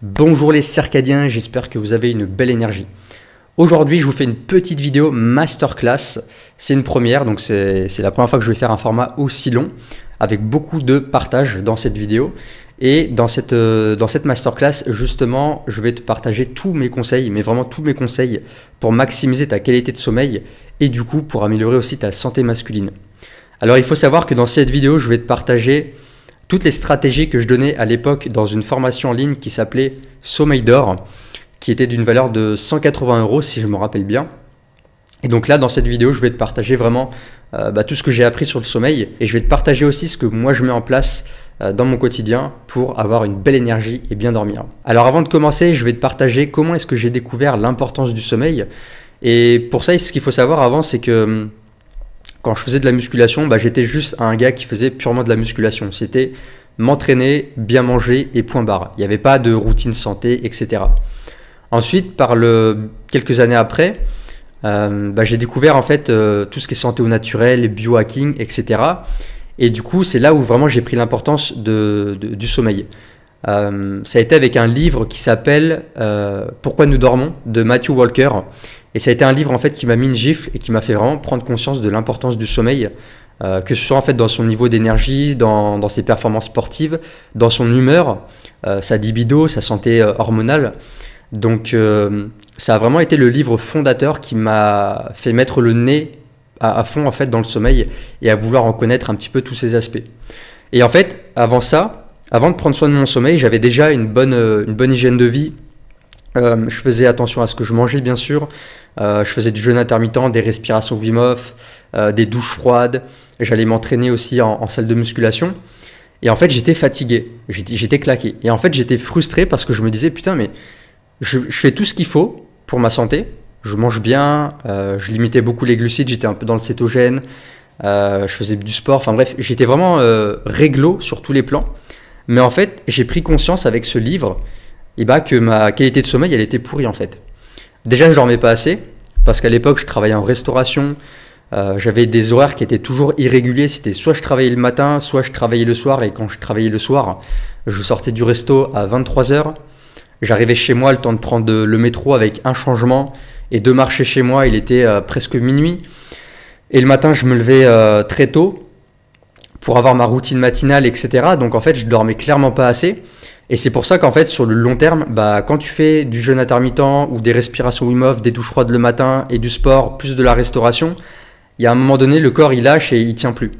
Bonjour les circadiens, j'espère que vous avez une belle énergie. Aujourd'hui, je vous fais une petite vidéo masterclass. C'est une première, donc c'est la première fois que je vais faire un format aussi long, avec beaucoup de partage dans cette vidéo. Et dans cette masterclass, justement, je vais te partager tous mes conseils, mais vraiment tous mes conseils pour maximiser ta qualité de sommeil et du coup pour améliorer aussi ta santé masculine. Alors il faut savoir que dans cette vidéo, je vais te partager toutes les stratégies que je donnais à l'époque dans une formation en ligne qui s'appelait Sommeil d'or, qui était d'une valeur de 180 € si je me rappelle bien. Et donc là, dans cette vidéo, je vais te partager vraiment tout ce que j'ai appris sur le sommeil et je vais te partager aussi ce que moi je mets en place dans mon quotidien pour avoir une belle énergie et bien dormir. Alors avant de commencer, je vais te partager comment est-ce que j'ai découvert l'importance du sommeil. Et pour ça, ce qu'il faut savoir avant, c'est que quand je faisais de la musculation, j'étais juste un gars qui faisait purement de la musculation. C'était m'entraîner, bien manger et point barre. Il n'y avait pas de routine santé, etc. Ensuite, quelques années après, j'ai découvert en fait tout ce qui est santé au naturel, biohacking, etc. Et du coup, c'est là où vraiment j'ai pris l'importance du sommeil. Ça a été avec un livre qui s'appelle Pourquoi nous dormons de Matthew Walker. Et ça a été un livre en fait qui m'a mis une gifle et qui m'a fait vraiment prendre conscience de l'importance du sommeil, que ce soit en fait dans son niveau d'énergie, dans ses performances sportives, dans son humeur, sa libido, sa santé hormonale. Donc ça a vraiment été le livre fondateur qui m'a fait mettre le nez à fond en fait dans le sommeil et à vouloir en connaître un petit peu tous ces aspects. Et en fait, avant de prendre soin de mon sommeil, j'avais déjà une bonne hygiène de vie. Je faisais attention à ce que je mangeais bien sûr, je faisais du jeûne intermittent, des respirations Wim Hof, des douches froides, j'allais m'entraîner aussi en salle de musculation et en fait j'étais fatigué, j'étais claqué et en fait j'étais frustré parce que je me disais putain mais je fais tout ce qu'il faut pour ma santé, je mange bien, je limitais beaucoup les glucides, j'étais un peu dans le cétogène, je faisais du sport, enfin bref j'étais vraiment réglo sur tous les plans, mais en fait j'ai pris conscience avec ce livre que ma qualité de sommeil, elle était pourrie en fait. Déjà, je dormais pas assez, parce qu'à l'époque, je travaillais en restauration, j'avais des horaires qui étaient toujours irréguliers, c'était soit je travaillais le matin, soit je travaillais le soir, et quand je travaillais le soir, je sortais du resto à 23 h, j'arrivais chez moi, le temps de prendre le métro avec un changement, et de marcher chez moi, il était presque minuit, et le matin, je me levais très tôt, pour avoir ma routine matinale, etc. Donc en fait, je dormais clairement pas assez. Et c'est pour ça qu'en fait, sur le long terme, quand tu fais du jeûne intermittent ou des respirations Wim Hof, des douches froides le matin et du sport, plus de la restauration, il y a un moment donné, le corps, il lâche et il tient plus.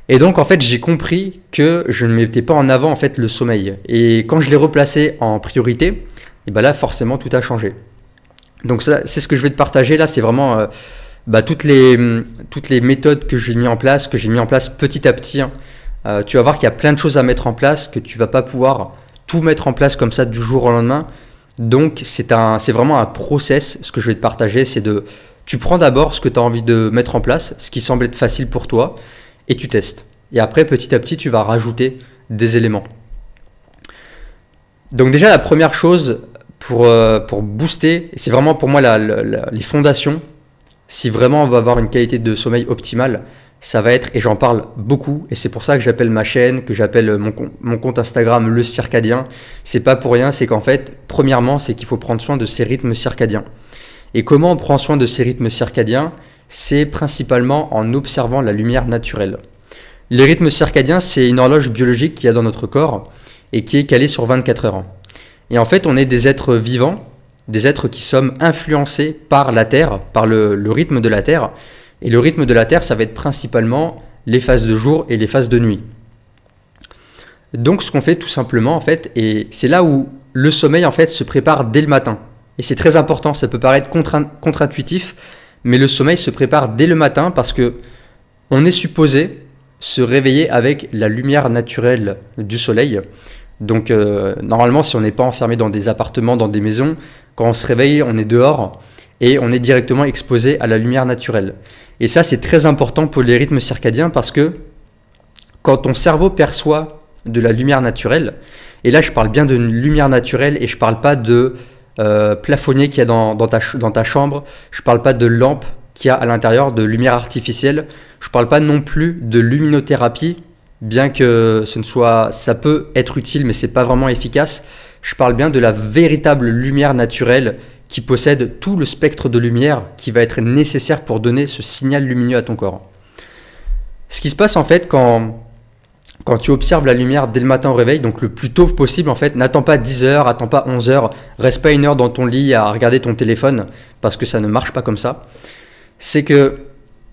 Et donc, en fait, j'ai compris que je ne mettais pas en avant en fait le sommeil. Et quand je l'ai replacé en priorité, et là, forcément, tout a changé. Donc ça, c'est ce que je vais te partager là, c'est vraiment toutes les méthodes que j'ai mis en place, petit à petit. Tu vas voir qu'il y a plein de choses à mettre en place, que tu vas pas pouvoir tout mettre en place comme ça du jour au lendemain. Donc c'est vraiment un process. Ce que je vais te partager, tu prends d'abord ce que tu as envie de mettre en place, ce qui semble être facile pour toi, et tu testes. Et après, petit à petit, tu vas rajouter des éléments. Donc déjà, la première chose pour booster, c'est vraiment pour moi les fondations. Si vraiment on veut avoir une qualité de sommeil optimale, ça va être, et j'en parle beaucoup, et c'est pour ça que j'appelle ma chaîne, que j'appelle mon compte Instagram le circadien. C'est pas pour rien, c'est qu'en fait, premièrement, c'est qu'il faut prendre soin de ses rythmes circadiens. Et comment on prend soin de ces rythmes circadiens? C'est principalement en observant la lumière naturelle. Les rythmes circadiens, c'est une horloge biologique qu'il y a dans notre corps et qui est calée sur 24 heures. Et en fait, on est des êtres vivants, des êtres qui sommes influencés par la Terre, par le rythme de la Terre. Et le rythme de la Terre, ça va être principalement les phases de jour et les phases de nuit. Donc ce qu'on fait tout simplement en fait, et c'est là où le sommeil en fait se prépare dès le matin. Et c'est très important, ça peut paraître contre-intuitif, mais le sommeil se prépare dès le matin parce que on est supposé se réveiller avec la lumière naturelle du soleil. Donc normalement, si on n'est pas enfermé dans des appartements, dans des maisons, quand on se réveille, on est dehors et on est directement exposé à la lumière naturelle. Et ça, c'est très important pour les rythmes circadiens parce que quand ton cerveau perçoit de la lumière naturelle, et là je parle bien de lumière naturelle et je ne parle pas de plafonnier qu'il y a dans ta chambre, je ne parle pas de lampe qu'il y a à l'intérieur, de lumière artificielle, je ne parle pas non plus de luminothérapie, bien que ça peut être utile mais ce n'est pas vraiment efficace. Je parle bien de la véritable lumière naturelle qui possède tout le spectre de lumière qui va être nécessaire pour donner ce signal lumineux à ton corps. Ce qui se passe en fait quand tu observes la lumière dès le matin au réveil, donc le plus tôt possible en fait, n'attends pas 10 heures, attends pas 11 heures, reste pas 1 heure dans ton lit à regarder ton téléphone parce que ça ne marche pas comme ça. C'est que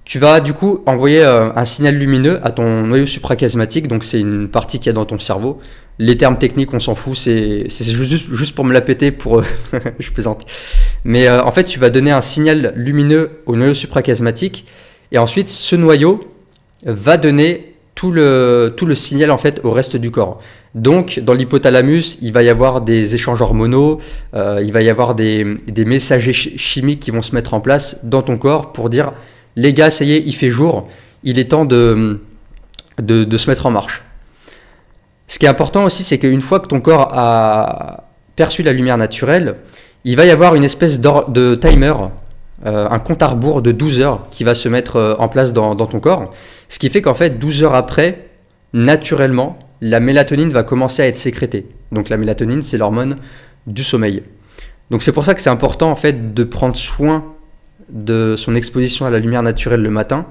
tu vas du coup envoyer un signal lumineux à ton noyau suprachiasmatique, donc c'est une partie qu'il y a dans ton cerveau. Les termes techniques, on s'en fout, c'est juste pour me la péter, pour je plaisante. Mais en fait, tu vas donner un signal lumineux au noyau suprachiasmatique et ensuite ce noyau va donner tout le signal en fait au reste du corps. Donc dans l'hypothalamus, il va y avoir des échanges hormonaux, il va y avoir des messagers chimiques qui vont se mettre en place dans ton corps pour dire les gars, ça y est, il fait jour, il est temps de se mettre en marche. Ce qui est important aussi, c'est qu'une fois que ton corps a perçu la lumière naturelle, il va y avoir une espèce de timer, un compte à rebours de 12 heures qui va se mettre en place dans ton corps. Ce qui fait qu'en fait, 12 heures après, naturellement, la mélatonine va commencer à être sécrétée. Donc la mélatonine, c'est l'hormone du sommeil. Donc c'est pour ça que c'est important en fait de prendre soin de son exposition à la lumière naturelle le matin,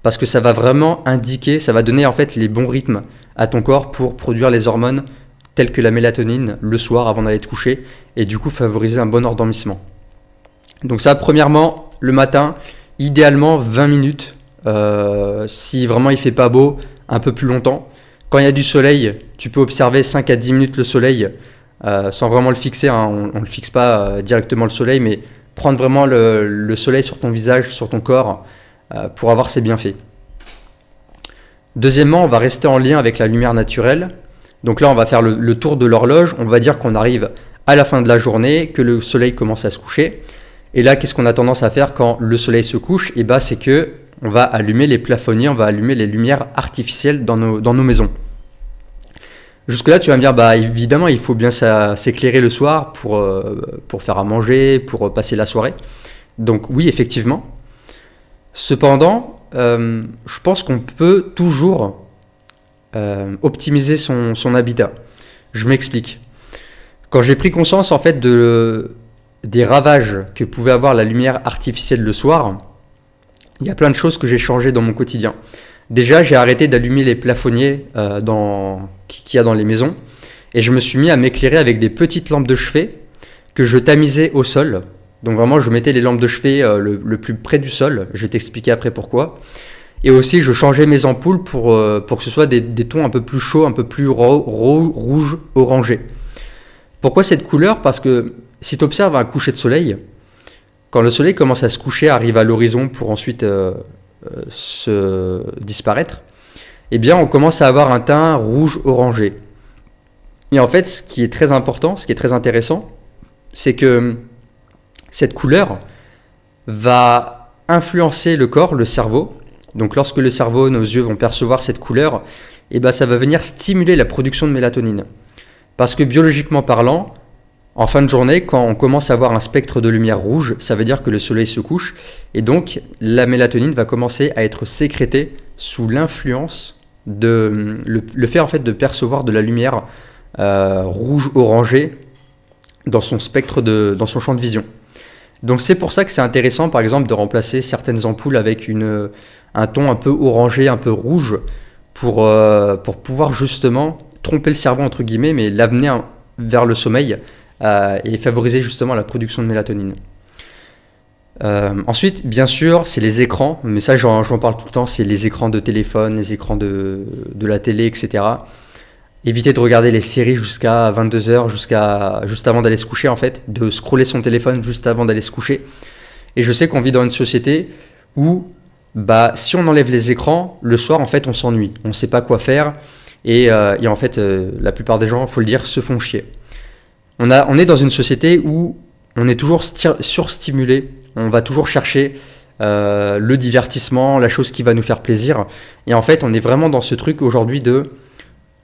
parce que ça va vraiment indiquer, ça va donner en fait les bons rythmes à ton corps pour produire les hormones telles que la mélatonine le soir avant d'aller te coucher et du coup favoriser un bon endormissement. Donc ça, premièrement, le matin, idéalement 20 minutes, si vraiment il fait pas beau, un peu plus longtemps. Quand il y a du soleil, tu peux observer 5 à 10 minutes le soleil sans vraiment le fixer, hein. On ne le fixe pas directement le soleil, mais prendre vraiment le soleil sur ton visage, sur ton corps, pour avoir ses bienfaits. Deuxièmement, on va rester en lien avec la lumière naturelle. Donc là, on va faire le tour de l'horloge. On va dire qu'on arrive à la fin de la journée, que le soleil commence à se coucher. Et là, qu'est-ce qu'on a tendance à faire quand le soleil se couche? Et c'est que on va allumer les plafonniers, on va allumer les lumières artificielles dans nos maisons. Jusque-là, tu vas me dire, évidemment, il faut bien s'éclairer le soir pour faire à manger, pour passer la soirée. Donc oui, effectivement. Cependant, je pense qu'on peut toujours optimiser son habitat. Je m'explique. Quand j'ai pris conscience en fait des ravages que pouvait avoir la lumière artificielle le soir, il y a plein de choses que j'ai changées dans mon quotidien. Déjà, j'ai arrêté d'allumer les plafonniers qu'il y a dans les maisons et je me suis mis à m'éclairer avec des petites lampes de chevet que je tamisais au sol. Donc vraiment, je mettais les lampes de chevet le plus près du sol. Je vais t'expliquer après pourquoi. Et aussi, je changeais mes ampoules pour que ce soit des tons un peu plus chauds, un peu plus rouge, orangé. Pourquoi cette couleur? Parce que si tu observes un coucher de soleil, quand le soleil commence à se coucher, arrive à l'horizon pour ensuite se disparaître, eh bien on commence à avoir un teint rouge orangé. Et en fait, ce qui est très important, ce qui est très intéressant, c'est que cette couleur va influencer le corps, le cerveau. Donc lorsque le cerveau, nos yeux vont percevoir cette couleur, ça va venir stimuler la production de mélatonine. Parce que biologiquement parlant, en fin de journée, quand on commence à avoir un spectre de lumière rouge, ça veut dire que le soleil se couche et donc la mélatonine va commencer à être sécrétée sous l'influence de le fait en fait de percevoir de la lumière rouge orangé dans son spectre dans son champ de vision. Donc c'est pour ça que c'est intéressant par exemple de remplacer certaines ampoules avec un ton un peu orangé, un peu rouge pour pouvoir justement tromper le cerveau entre guillemets, mais l'amener vers le sommeil et favoriser justement la production de mélatonine. Ensuite, bien sûr, c'est les écrans, mais ça j'en parle tout le temps, c'est les écrans de téléphone, les écrans de la télé, etc. Éviter de regarder les séries jusqu'à 22 heures, juste avant d'aller se coucher en fait, de scroller son téléphone juste avant d'aller se coucher. Et je sais qu'on vit dans une société où si on enlève les écrans, le soir en fait on s'ennuie, on ne sait pas quoi faire et en fait la plupart des gens, il faut le dire, se font chier. On est dans une société où on est toujours surstimulé, on va toujours chercher le divertissement, la chose qui va nous faire plaisir. Et en fait, on est vraiment dans ce truc aujourd'hui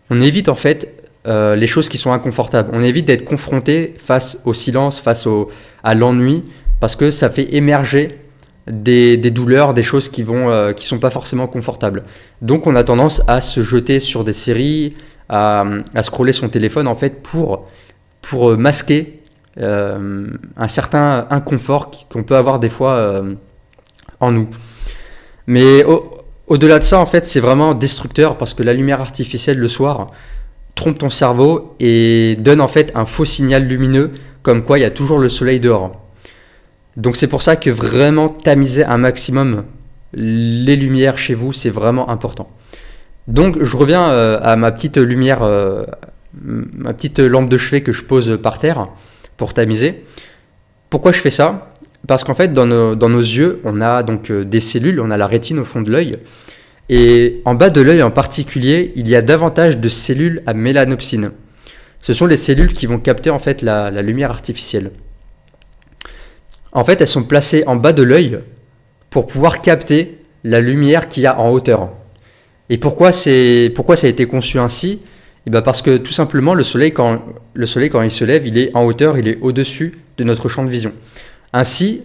on évite en fait les choses qui sont inconfortables. On évite d'être confronté face au silence, à l'ennui, parce que ça fait émerger des douleurs, des choses qui sont pas forcément confortables. Donc on a tendance à se jeter sur des séries, à scroller son téléphone en fait pour pour masquer un certain inconfort qu'on peut avoir des fois en nous. Mais au-delà de ça, en fait, c'est vraiment destructeur parce que la lumière artificielle le soir trompe ton cerveau et donne en fait un faux signal lumineux comme quoi il y a toujours le soleil dehors. Donc c'est pour ça que vraiment tamiser un maximum les lumières chez vous, c'est vraiment important. Donc je reviens à ma petite lumière, ma petite lampe de chevet que je pose par terre pour tamiser. Pourquoi je fais ça? Parce qu'en fait dans nos yeux, on a donc des cellules, on a la rétine au fond de l'œil. Et en bas de l'œil en particulier, il y a davantage de cellules à mélanopsine. Ce sont les cellules qui vont capter en fait la lumière artificielle. En fait, elles sont placées en bas de l'œil pour pouvoir capter la lumière qu'il y a en hauteur. Et pourquoi ça a été conçu ainsi? Et bien parce que tout simplement, le soleil, quand il se lève, il est en hauteur, il est au-dessus de notre champ de vision. Ainsi,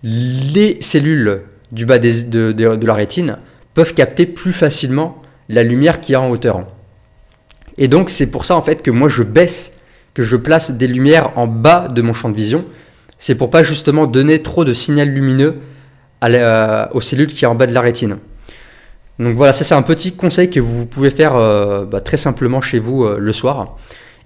les cellules du bas de la rétine peuvent capter plus facilement la lumière qu'il y a en hauteur. Et donc, c'est pour ça en fait que moi je place des lumières en bas de mon champ de vision. C'est pour pas justement donner trop de signal lumineux aux cellules qui sont en bas de la rétine. Donc voilà, ça c'est un petit conseil que vous pouvez faire très simplement chez vous le soir.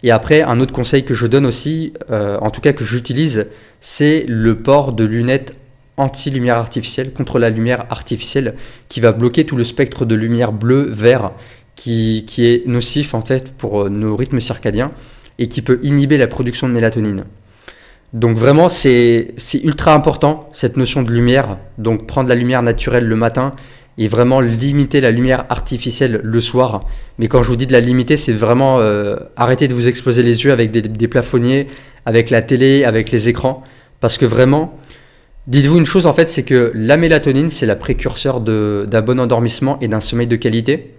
Et après, un autre conseil que je donne aussi, en tout cas que j'utilise, c'est le port de lunettes anti-lumière artificielle, contre la lumière artificielle, qui va bloquer tout le spectre de lumière bleu, vert, qui est nocif en fait pour nos rythmes circadiens et qui peut inhiber la production de mélatonine. Donc vraiment, c'est ultra important cette notion de lumière, donc prendre la lumière naturelle le matin et vraiment limiter la lumière artificielle le soir. Mais quand je vous dis de la limiter, c'est vraiment arrêter de vous exploser les yeux avec des plafonniers, avec la télé, avec les écrans, parce que vraiment, dites-vous une chose en fait, c'est que la mélatonine, c'est la précurseur d'un bon endormissement et d'un sommeil de qualité,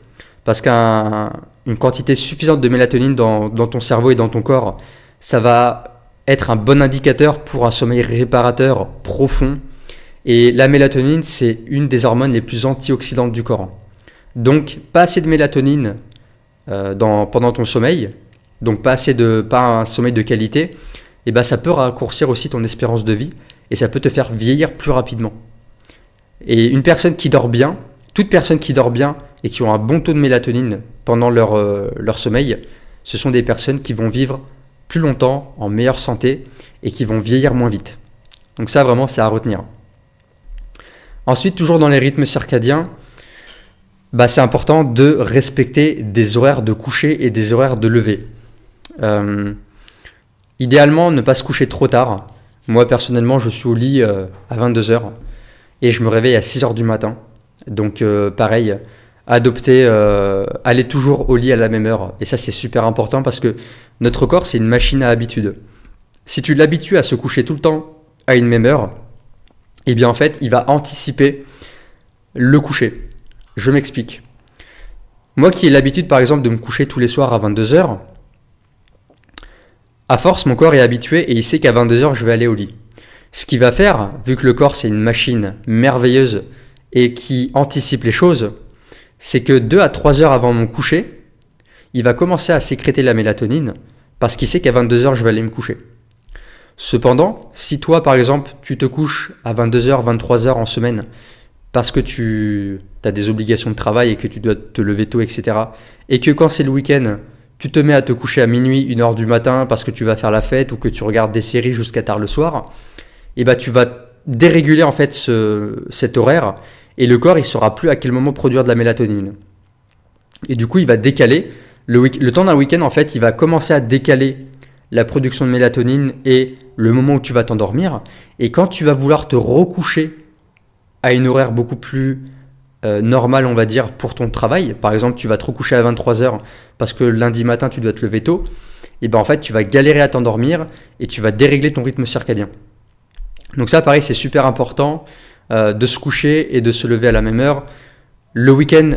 parce qu'une quantité suffisante de mélatonine dans ton cerveau et dans ton corps, ça va être un bon indicateur pour un sommeil réparateur profond. Et la mélatonine, c'est une des hormones les plus antioxydantes du corps. Donc, pas assez de mélatonine pendant ton sommeil, donc pas un sommeil de qualité, et ben ça peut raccourcir aussi ton espérance de vie et ça peut te faire vieillir plus rapidement. Et une personne qui dort bien, toute personne qui dort bien et qui ont un bon taux de mélatonine pendant leur sommeil, ce sont des personnes qui vont vivre plus longtemps, en meilleure santé et qui vont vieillir moins vite. Donc ça vraiment, c'est à retenir. Ensuite, toujours dans les rythmes circadiens, c'est important de respecter des horaires de coucher et des horaires de lever. Idéalement, ne pas se coucher trop tard. Moi, personnellement, je suis au lit à 22h et je me réveille à 6h du matin. Donc, pareil, aller toujours au lit à la même heure. Et ça, c'est super important parce que notre corps, c'est une machine à habitude. Si tu l'habitues à se coucher tout le temps à une même heure, eh bien en fait, il va anticiper le coucher. Je m'explique. Moi qui ai l'habitude par exemple de me coucher tous les soirs à 22h, à force mon corps est habitué et il sait qu'à 22h je vais aller au lit. Ce qu'il va faire, vu que le corps c'est une machine merveilleuse et qui anticipe les choses, c'est que 2 à 3 heures avant mon coucher, il va commencer à sécréter la mélatonine parce qu'il sait qu'à 22h je vais aller me coucher. Cependant, si toi par exemple tu te couches à 22h, 23h en semaine parce que tu as des obligations de travail et que tu dois te lever tôt, etc. et que quand c'est le week-end, tu te mets à te coucher à minuit, 1h du matin parce que tu vas faire la fête ou que tu regardes des séries jusqu'à tard le soir, et tu vas déréguler en fait cet horaire et le corps il saura plus à quel moment produire de la mélatonine. Et du coup il va décaler, le temps d'un week-end en fait il va commencer à décaler la production de mélatonine et le moment où tu vas t'endormir. Et quand tu vas vouloir te recoucher à une horaire beaucoup plus normale, on va dire, pour ton travail, par exemple, tu vas te recoucher à 23h parce que lundi matin, tu dois te lever tôt, et en fait, tu vas galérer à t'endormir et tu vas dérégler ton rythme circadien. Donc ça, pareil, c'est super important de se coucher et de se lever à la même heure. Le week-end,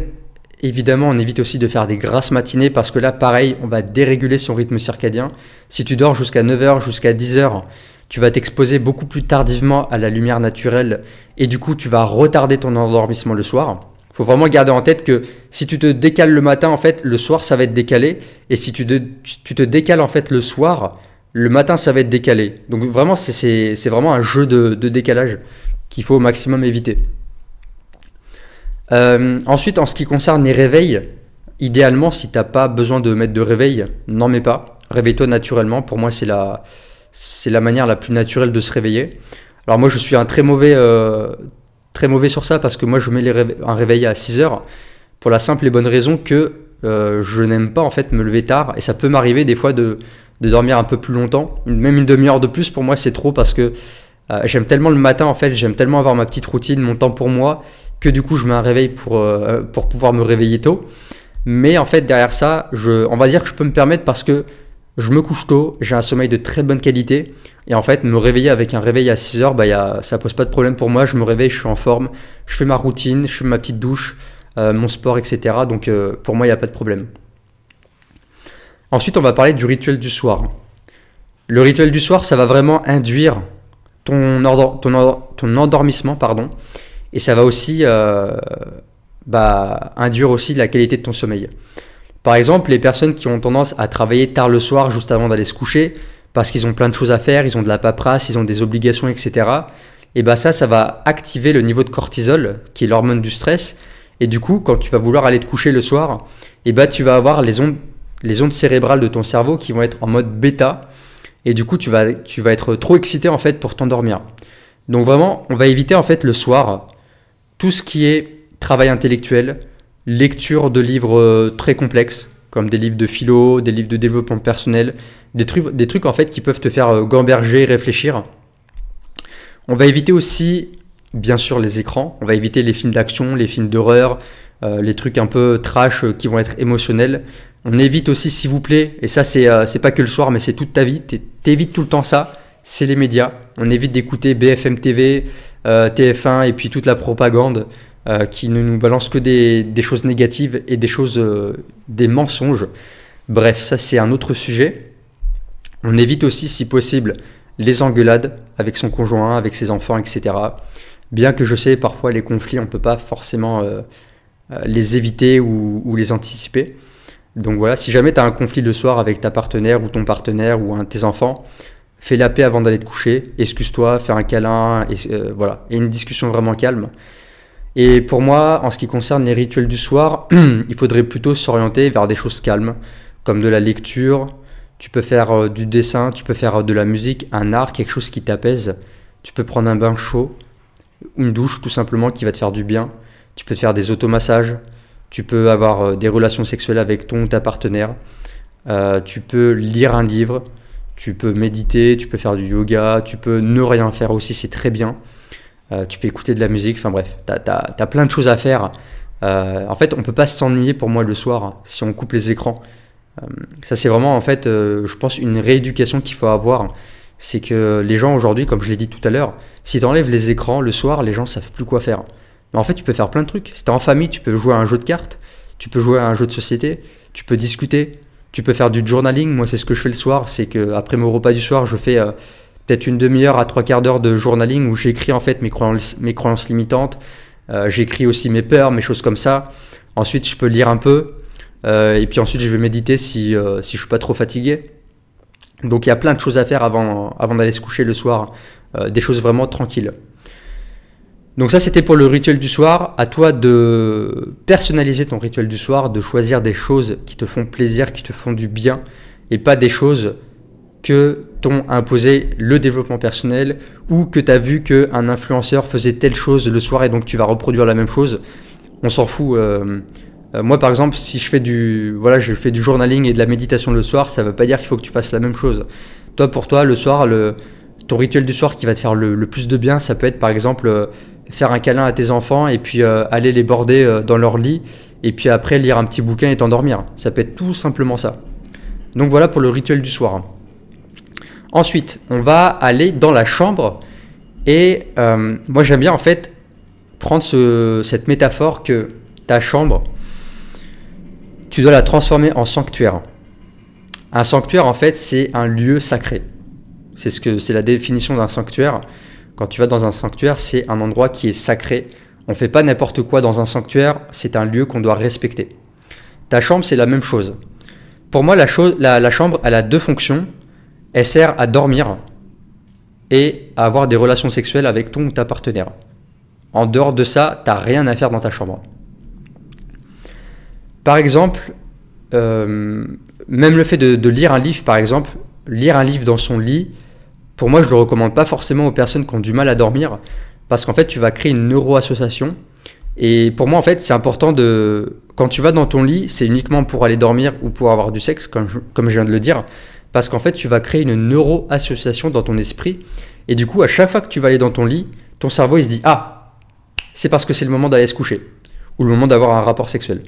évidemment, on évite aussi de faire des grasses matinées parce que là, pareil, on va déréguler son rythme circadien. Si tu dors jusqu'à 9h, jusqu'à 10h, tu vas t'exposer beaucoup plus tardivement à la lumière naturelle et du coup, tu vas retarder ton endormissement le soir. Il faut vraiment garder en tête que si tu te décales le matin, en fait, le soir, ça va être décalé. Et si tu te décales en fait le soir, Le matin, ça va être décalé. Donc vraiment, c'est vraiment un jeu de décalage qu'il faut au maximum éviter. Ensuite, en ce qui concerne les réveils, idéalement, si tu n'as pas besoin de mettre de réveil, n'en mets pas. Réveille-toi naturellement. Pour moi, c'est la manière la plus naturelle de se réveiller. Alors moi, je suis très mauvais sur ça parce que moi, je mets un réveil à 6 heures pour la simple et bonne raison que je n'aime pas en fait me lever tard et ça peut m'arriver des fois de dormir un peu plus longtemps. Même une demi-heure de plus, pour moi, c'est trop parce que j'aime tellement le matin en fait, j'aime tellement avoir ma petite routine, mon temps pour moi, que du coup, je mets un réveil pour pouvoir me réveiller tôt. Mais en fait, derrière ça, on va dire que je peux me permettre parce que je me couche tôt, j'ai un sommeil de très bonne qualité. Et en fait, me réveiller avec un réveil à 6 heures, ça pose pas de problème pour moi. Je me réveille, je suis en forme, je fais ma routine, je fais ma petite douche, mon sport, etc. Donc pour moi, il n'y a pas de problème. Ensuite, on va parler du rituel du soir. Le rituel du soir, ça va vraiment induire ton endormissement, pardon. Et ça va aussi induire aussi la qualité de ton sommeil. Par exemple, les personnes qui ont tendance à travailler tard le soir, juste avant d'aller se coucher, parce qu'ils ont plein de choses à faire, ils ont de la paperasse, ils ont des obligations, etc. Et ça va activer le niveau de cortisol, qui est l'hormone du stress. Et du coup, quand tu vas vouloir aller te coucher le soir, tu vas avoir les ondes cérébrales de ton cerveau qui vont être en mode bêta. Et du coup, tu vas être trop excité en fait pour t'endormir. Donc vraiment, on va éviter en fait le soir tout ce qui est travail intellectuel, lecture de livres très complexes, comme des livres de philo, des livres de développement personnel, des trucs en fait qui peuvent te faire gamberger, réfléchir. On va éviter aussi, bien sûr, les écrans. On va éviter les films d'action, les films d'horreur, les trucs un peu trash qui vont être émotionnels. On évite aussi, s'il vous plaît, et ça c'est pas que le soir, mais c'est toute ta vie, t'évites tout le temps ça, c'est les médias. On évite d'écouter BFM TV, TF1 et puis toute la propagande qui ne nous balance que des choses négatives et des mensonges. Bref, ça c'est un autre sujet. On évite aussi, si possible, les engueulades avec son conjoint, avec ses enfants, etc. Bien que je sais, parfois les conflits, on ne peut pas forcément les éviter ou les anticiper. Donc voilà, si jamais tu as un conflit le soir avec ta partenaire ou ton partenaire ou un de tes enfants, fais la paix avant d'aller te coucher, excuse-toi, fais un câlin, voilà, et une discussion vraiment calme. Et pour moi, en ce qui concerne les rituels du soir, il faudrait plutôt s'orienter vers des choses calmes, comme de la lecture, tu peux faire du dessin, tu peux faire de la musique, un art, quelque chose qui t'apaise. Tu peux prendre un bain chaud, une douche tout simplement qui va te faire du bien. Tu peux te faire des automassages, tu peux avoir des relations sexuelles avec ton ou ta partenaire. Tu peux lire un livre, tu peux méditer, tu peux faire du yoga, tu peux ne rien faire aussi, c'est très bien. Tu peux écouter de la musique, enfin bref, t'as plein de choses à faire. En fait, on peut pas s'ennuyer pour moi le soir si on coupe les écrans. Ça c'est vraiment en fait, je pense, une rééducation qu'il faut avoir. C'est que les gens aujourd'hui, comme je l'ai dit tout à l'heure, si tu enlèves les écrans le soir, les gens savent plus quoi faire. Mais en fait, tu peux faire plein de trucs. Si t'es en famille, tu peux jouer à un jeu de cartes, tu peux jouer à un jeu de société, tu peux discuter, tu peux faire du journaling. Moi, c'est ce que je fais le soir, c'est que après mon repas du soir, je fais peut-être une demi-heure à 3/4 d'heure de journaling où j'écris en fait mes croyances limitantes, j'écris aussi mes peurs, mes choses comme ça. Ensuite, je peux lire un peu, et puis ensuite, je vais méditer si je suis pas trop fatigué. Donc, il y a plein de choses à faire avant d'aller se coucher le soir, des choses vraiment tranquilles. Donc ça, c'était pour le rituel du soir. À toi de personnaliser ton rituel du soir, de choisir des choses qui te font plaisir, qui te font du bien, et pas des choses que t'ont imposé le développement personnel ou que tu as vu qu'un influenceur faisait telle chose le soir et donc tu vas reproduire la même chose. On s'en fout. Moi, par exemple, si je fais je fais du journaling et de la méditation le soir, ça ne veut pas dire qu'il faut que tu fasses la même chose. Toi, pour toi, le soir, ton rituel du soir qui va te faire le plus de bien, ça peut être par exemple faire un câlin à tes enfants et puis aller les border dans leur lit et puis après lire un petit bouquin et t'endormir. Ça peut être tout simplement ça. Donc voilà pour le rituel du soir. Ensuite, on va aller dans la chambre et moi j'aime bien en fait prendre cette métaphore que ta chambre, tu dois la transformer en sanctuaire. Un sanctuaire en fait c'est un lieu sacré. C'est la définition d'un sanctuaire. Quand tu vas dans un sanctuaire, c'est un endroit qui est sacré. On ne fait pas n'importe quoi dans un sanctuaire, c'est un lieu qu'on doit respecter. Ta chambre, c'est la même chose. Pour moi, la chambre, elle a deux fonctions. elle sert à dormir et à avoir des relations sexuelles avec ton ou ta partenaire. En dehors de ça, tu n'as rien à faire dans ta chambre. Par exemple, même le fait de lire un livre, par exemple, lire un livre dans son lit, pour moi, je ne le recommande pas forcément aux personnes qui ont du mal à dormir, parce qu'en fait, tu vas créer une neuroassociation. Et pour moi, en fait, c'est important quand tu vas dans ton lit, c'est uniquement pour aller dormir ou pour avoir du sexe, comme je viens de le dire, parce qu'en fait, tu vas créer une neuroassociation dans ton esprit. Et du coup, à chaque fois que tu vas aller dans ton lit, ton cerveau, il se dit « Ah, c'est parce que c'est le moment d'aller se coucher » ou le moment d'avoir un rapport sexuel.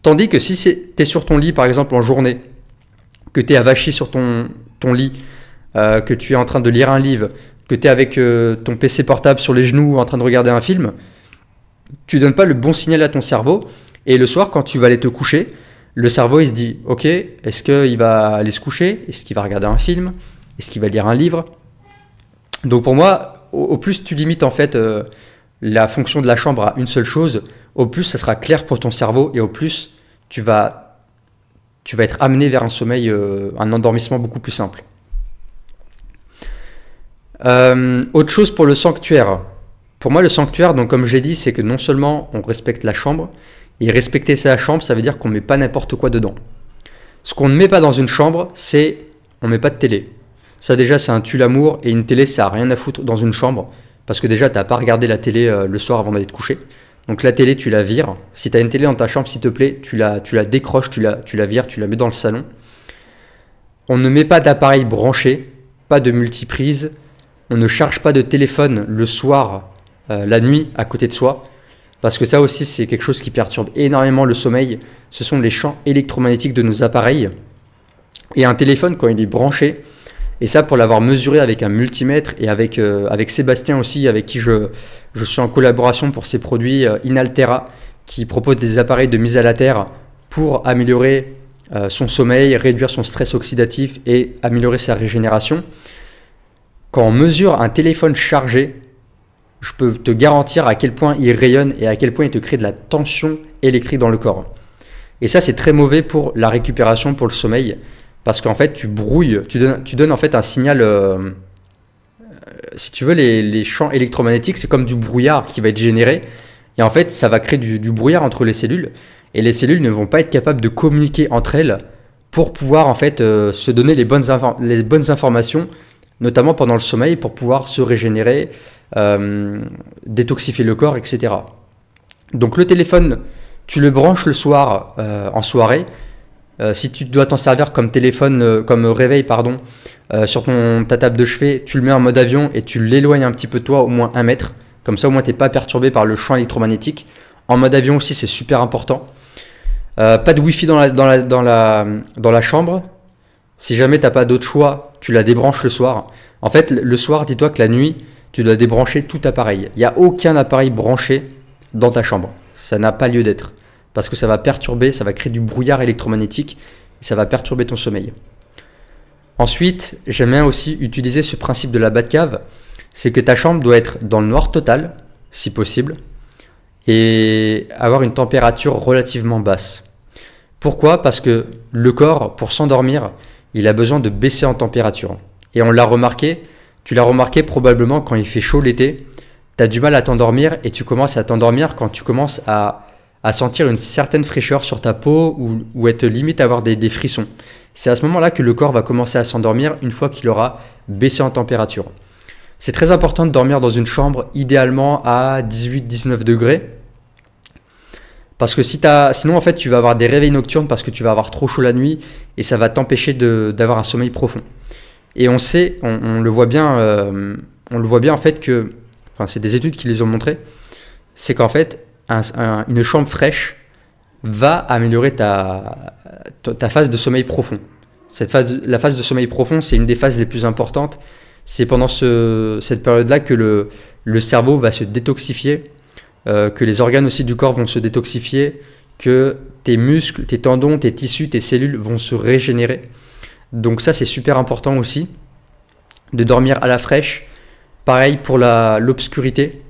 Tandis que si tu es sur ton lit, par exemple, en journée, que tu es avachi sur ton lit, que tu es en train de lire un livre, que tu es avec ton PC portable sur les genoux en train de regarder un film, tu donnes pas le bon signal à ton cerveau. Et le soir, quand tu vas aller te coucher, le cerveau, il se dit « Ok, est-ce qu'il va aller se coucher? Est-ce qu'il va regarder un film? Est-ce qu'il va lire un livre ?» Donc pour moi, au plus tu limites en fait la fonction de la chambre à une seule chose, au plus ça sera clair pour ton cerveau et au plus tu vas être amené vers un sommeil, un endormissement beaucoup plus simple. Autre chose pour le sanctuaire. Pour moi, le sanctuaire, donc comme j'ai dit, c'est que non seulement on respecte la chambre, et respecter sa chambre, ça veut dire qu'on ne met pas n'importe quoi dedans. Ce qu'on ne met pas dans une chambre, c'est on ne met pas de télé. Ça déjà, c'est un tue-l'amour, et une télé, ça n'a rien à foutre dans une chambre, parce que déjà, tu n'as pas regardé la télé le soir avant d'aller te coucher. Donc la télé, tu la vires. Si tu as une télé dans ta chambre, s'il te plaît, tu la décroches, tu la vires, tu la mets dans le salon. On ne met pas d'appareil branché, pas de multiprise. On ne charge pas de téléphone le soir, la nuit, à côté de soi. Parce que ça aussi, c'est quelque chose qui perturbe énormément le sommeil. Ce sont les champs électromagnétiques de nos appareils. Et un téléphone, quand il est branché, et ça pour l'avoir mesuré avec un multimètre et avec Sébastien aussi, avec qui je suis en collaboration pour ces produits Inaltera, qui proposent des appareils de mise à la terre pour améliorer son sommeil, réduire son stress oxydatif et améliorer sa régénération. Quand on mesure un téléphone chargé, je peux te garantir à quel point il rayonne et à quel point il te crée de la tension électrique dans le corps. Et ça, c'est très mauvais pour la récupération, pour le sommeil, parce qu'en fait, tu brouilles, tu donnes en fait un signal. Si tu veux, les champs électromagnétiques, c'est comme du brouillard qui va être généré. Et en fait, ça va créer du brouillard entre les cellules. Et les cellules ne vont pas être capables de communiquer entre elles pour pouvoir en fait se donner les bonnes informations, notamment pendant le sommeil, pour pouvoir se régénérer, détoxifier le corps, etc. Donc le téléphone, tu le branches le soir en soirée. Si tu dois t'en servir comme téléphone, comme réveil, pardon, sur ta table de chevet, tu le mets en mode avion et tu l'éloignes un petit peu de toi, au moins 1 mètre. Comme ça, au moins, tu n'es pas perturbé par le champ électromagnétique. En mode avion aussi, c'est super important. Pas de Wi-Fi dans la chambre. Si jamais tu n'as pas d'autre choix, tu la débranches le soir. En fait, le soir, dis-toi que la nuit, tu dois débrancher tout appareil. Il n'y a aucun appareil branché dans ta chambre. Ça n'a pas lieu d'être. Parce que ça va perturber, ça va créer du brouillard électromagnétique et ça va perturber ton sommeil. Ensuite, j'aime bien aussi utiliser ce principe de la Batcave. C'est que ta chambre doit être dans le noir total, si possible, et avoir une température relativement basse. Pourquoi? Parce que le corps, pour s'endormir, il a besoin de baisser en température. Et on l'a remarqué, tu l'as remarqué probablement quand il fait chaud l'été, tu as du mal à t'endormir et tu commences à t'endormir quand tu commences à sentir une certaine fraîcheur sur ta peau ou être limite à avoir des frissons. C'est à ce moment-là que le corps va commencer à s'endormir une fois qu'il aura baissé en température. C'est très important de dormir dans une chambre idéalement à 18-19 degrés. Parce que sinon en fait tu vas avoir des réveils nocturnes parce que tu vas avoir trop chaud la nuit et ça va t'empêcher d'avoir un sommeil profond. Et on sait, on le voit bien en fait que, enfin c'est des études qui les ont montré, c'est qu'en fait une chambre fraîche va améliorer ta phase de sommeil profond. La phase de sommeil profond, c'est une des phases les plus importantes. C'est pendant cette période-là que le cerveau va se détoxifier, que les organes aussi du corps vont se détoxifier, que tes muscles, tes tendons, tes tissus, tes cellules vont se régénérer. Donc ça, c'est super important aussi, de dormir à la fraîche. Pareil pour l'obscurité.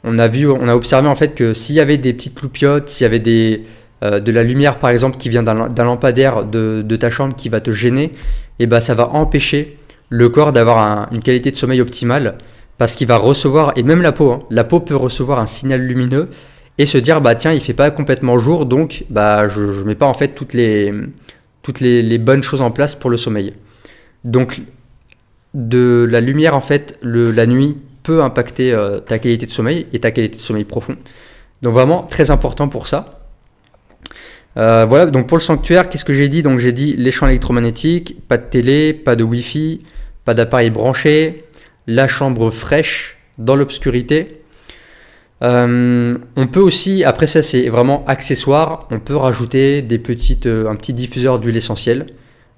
On a observé en fait que s'il y avait des petites loupiottes, s'il y avait de la lumière par exemple qui vient d'un lampadaire de ta chambre qui va te gêner, et bah, ça va empêcher le corps d'avoir une qualité de sommeil optimale parce qu'il va recevoir, et même la peau peut recevoir un signal lumineux et se dire bah tiens il fait pas complètement jour donc bah je mets pas en fait toutes les bonnes choses en place pour le sommeil. Donc de la lumière en fait la nuit peut impacter ta qualité de sommeil et ta qualité de sommeil profond. Donc vraiment très important pour ça. Voilà, donc pour le sanctuaire, qu'est-ce que j'ai dit? Donc j'ai dit les champs électromagnétiques, pas de télé, pas de wifi, pas d'appareil branché, la chambre fraîche dans l'obscurité. On peut aussi, après ça c'est vraiment accessoire, on peut rajouter un petit diffuseur d'huile essentielle.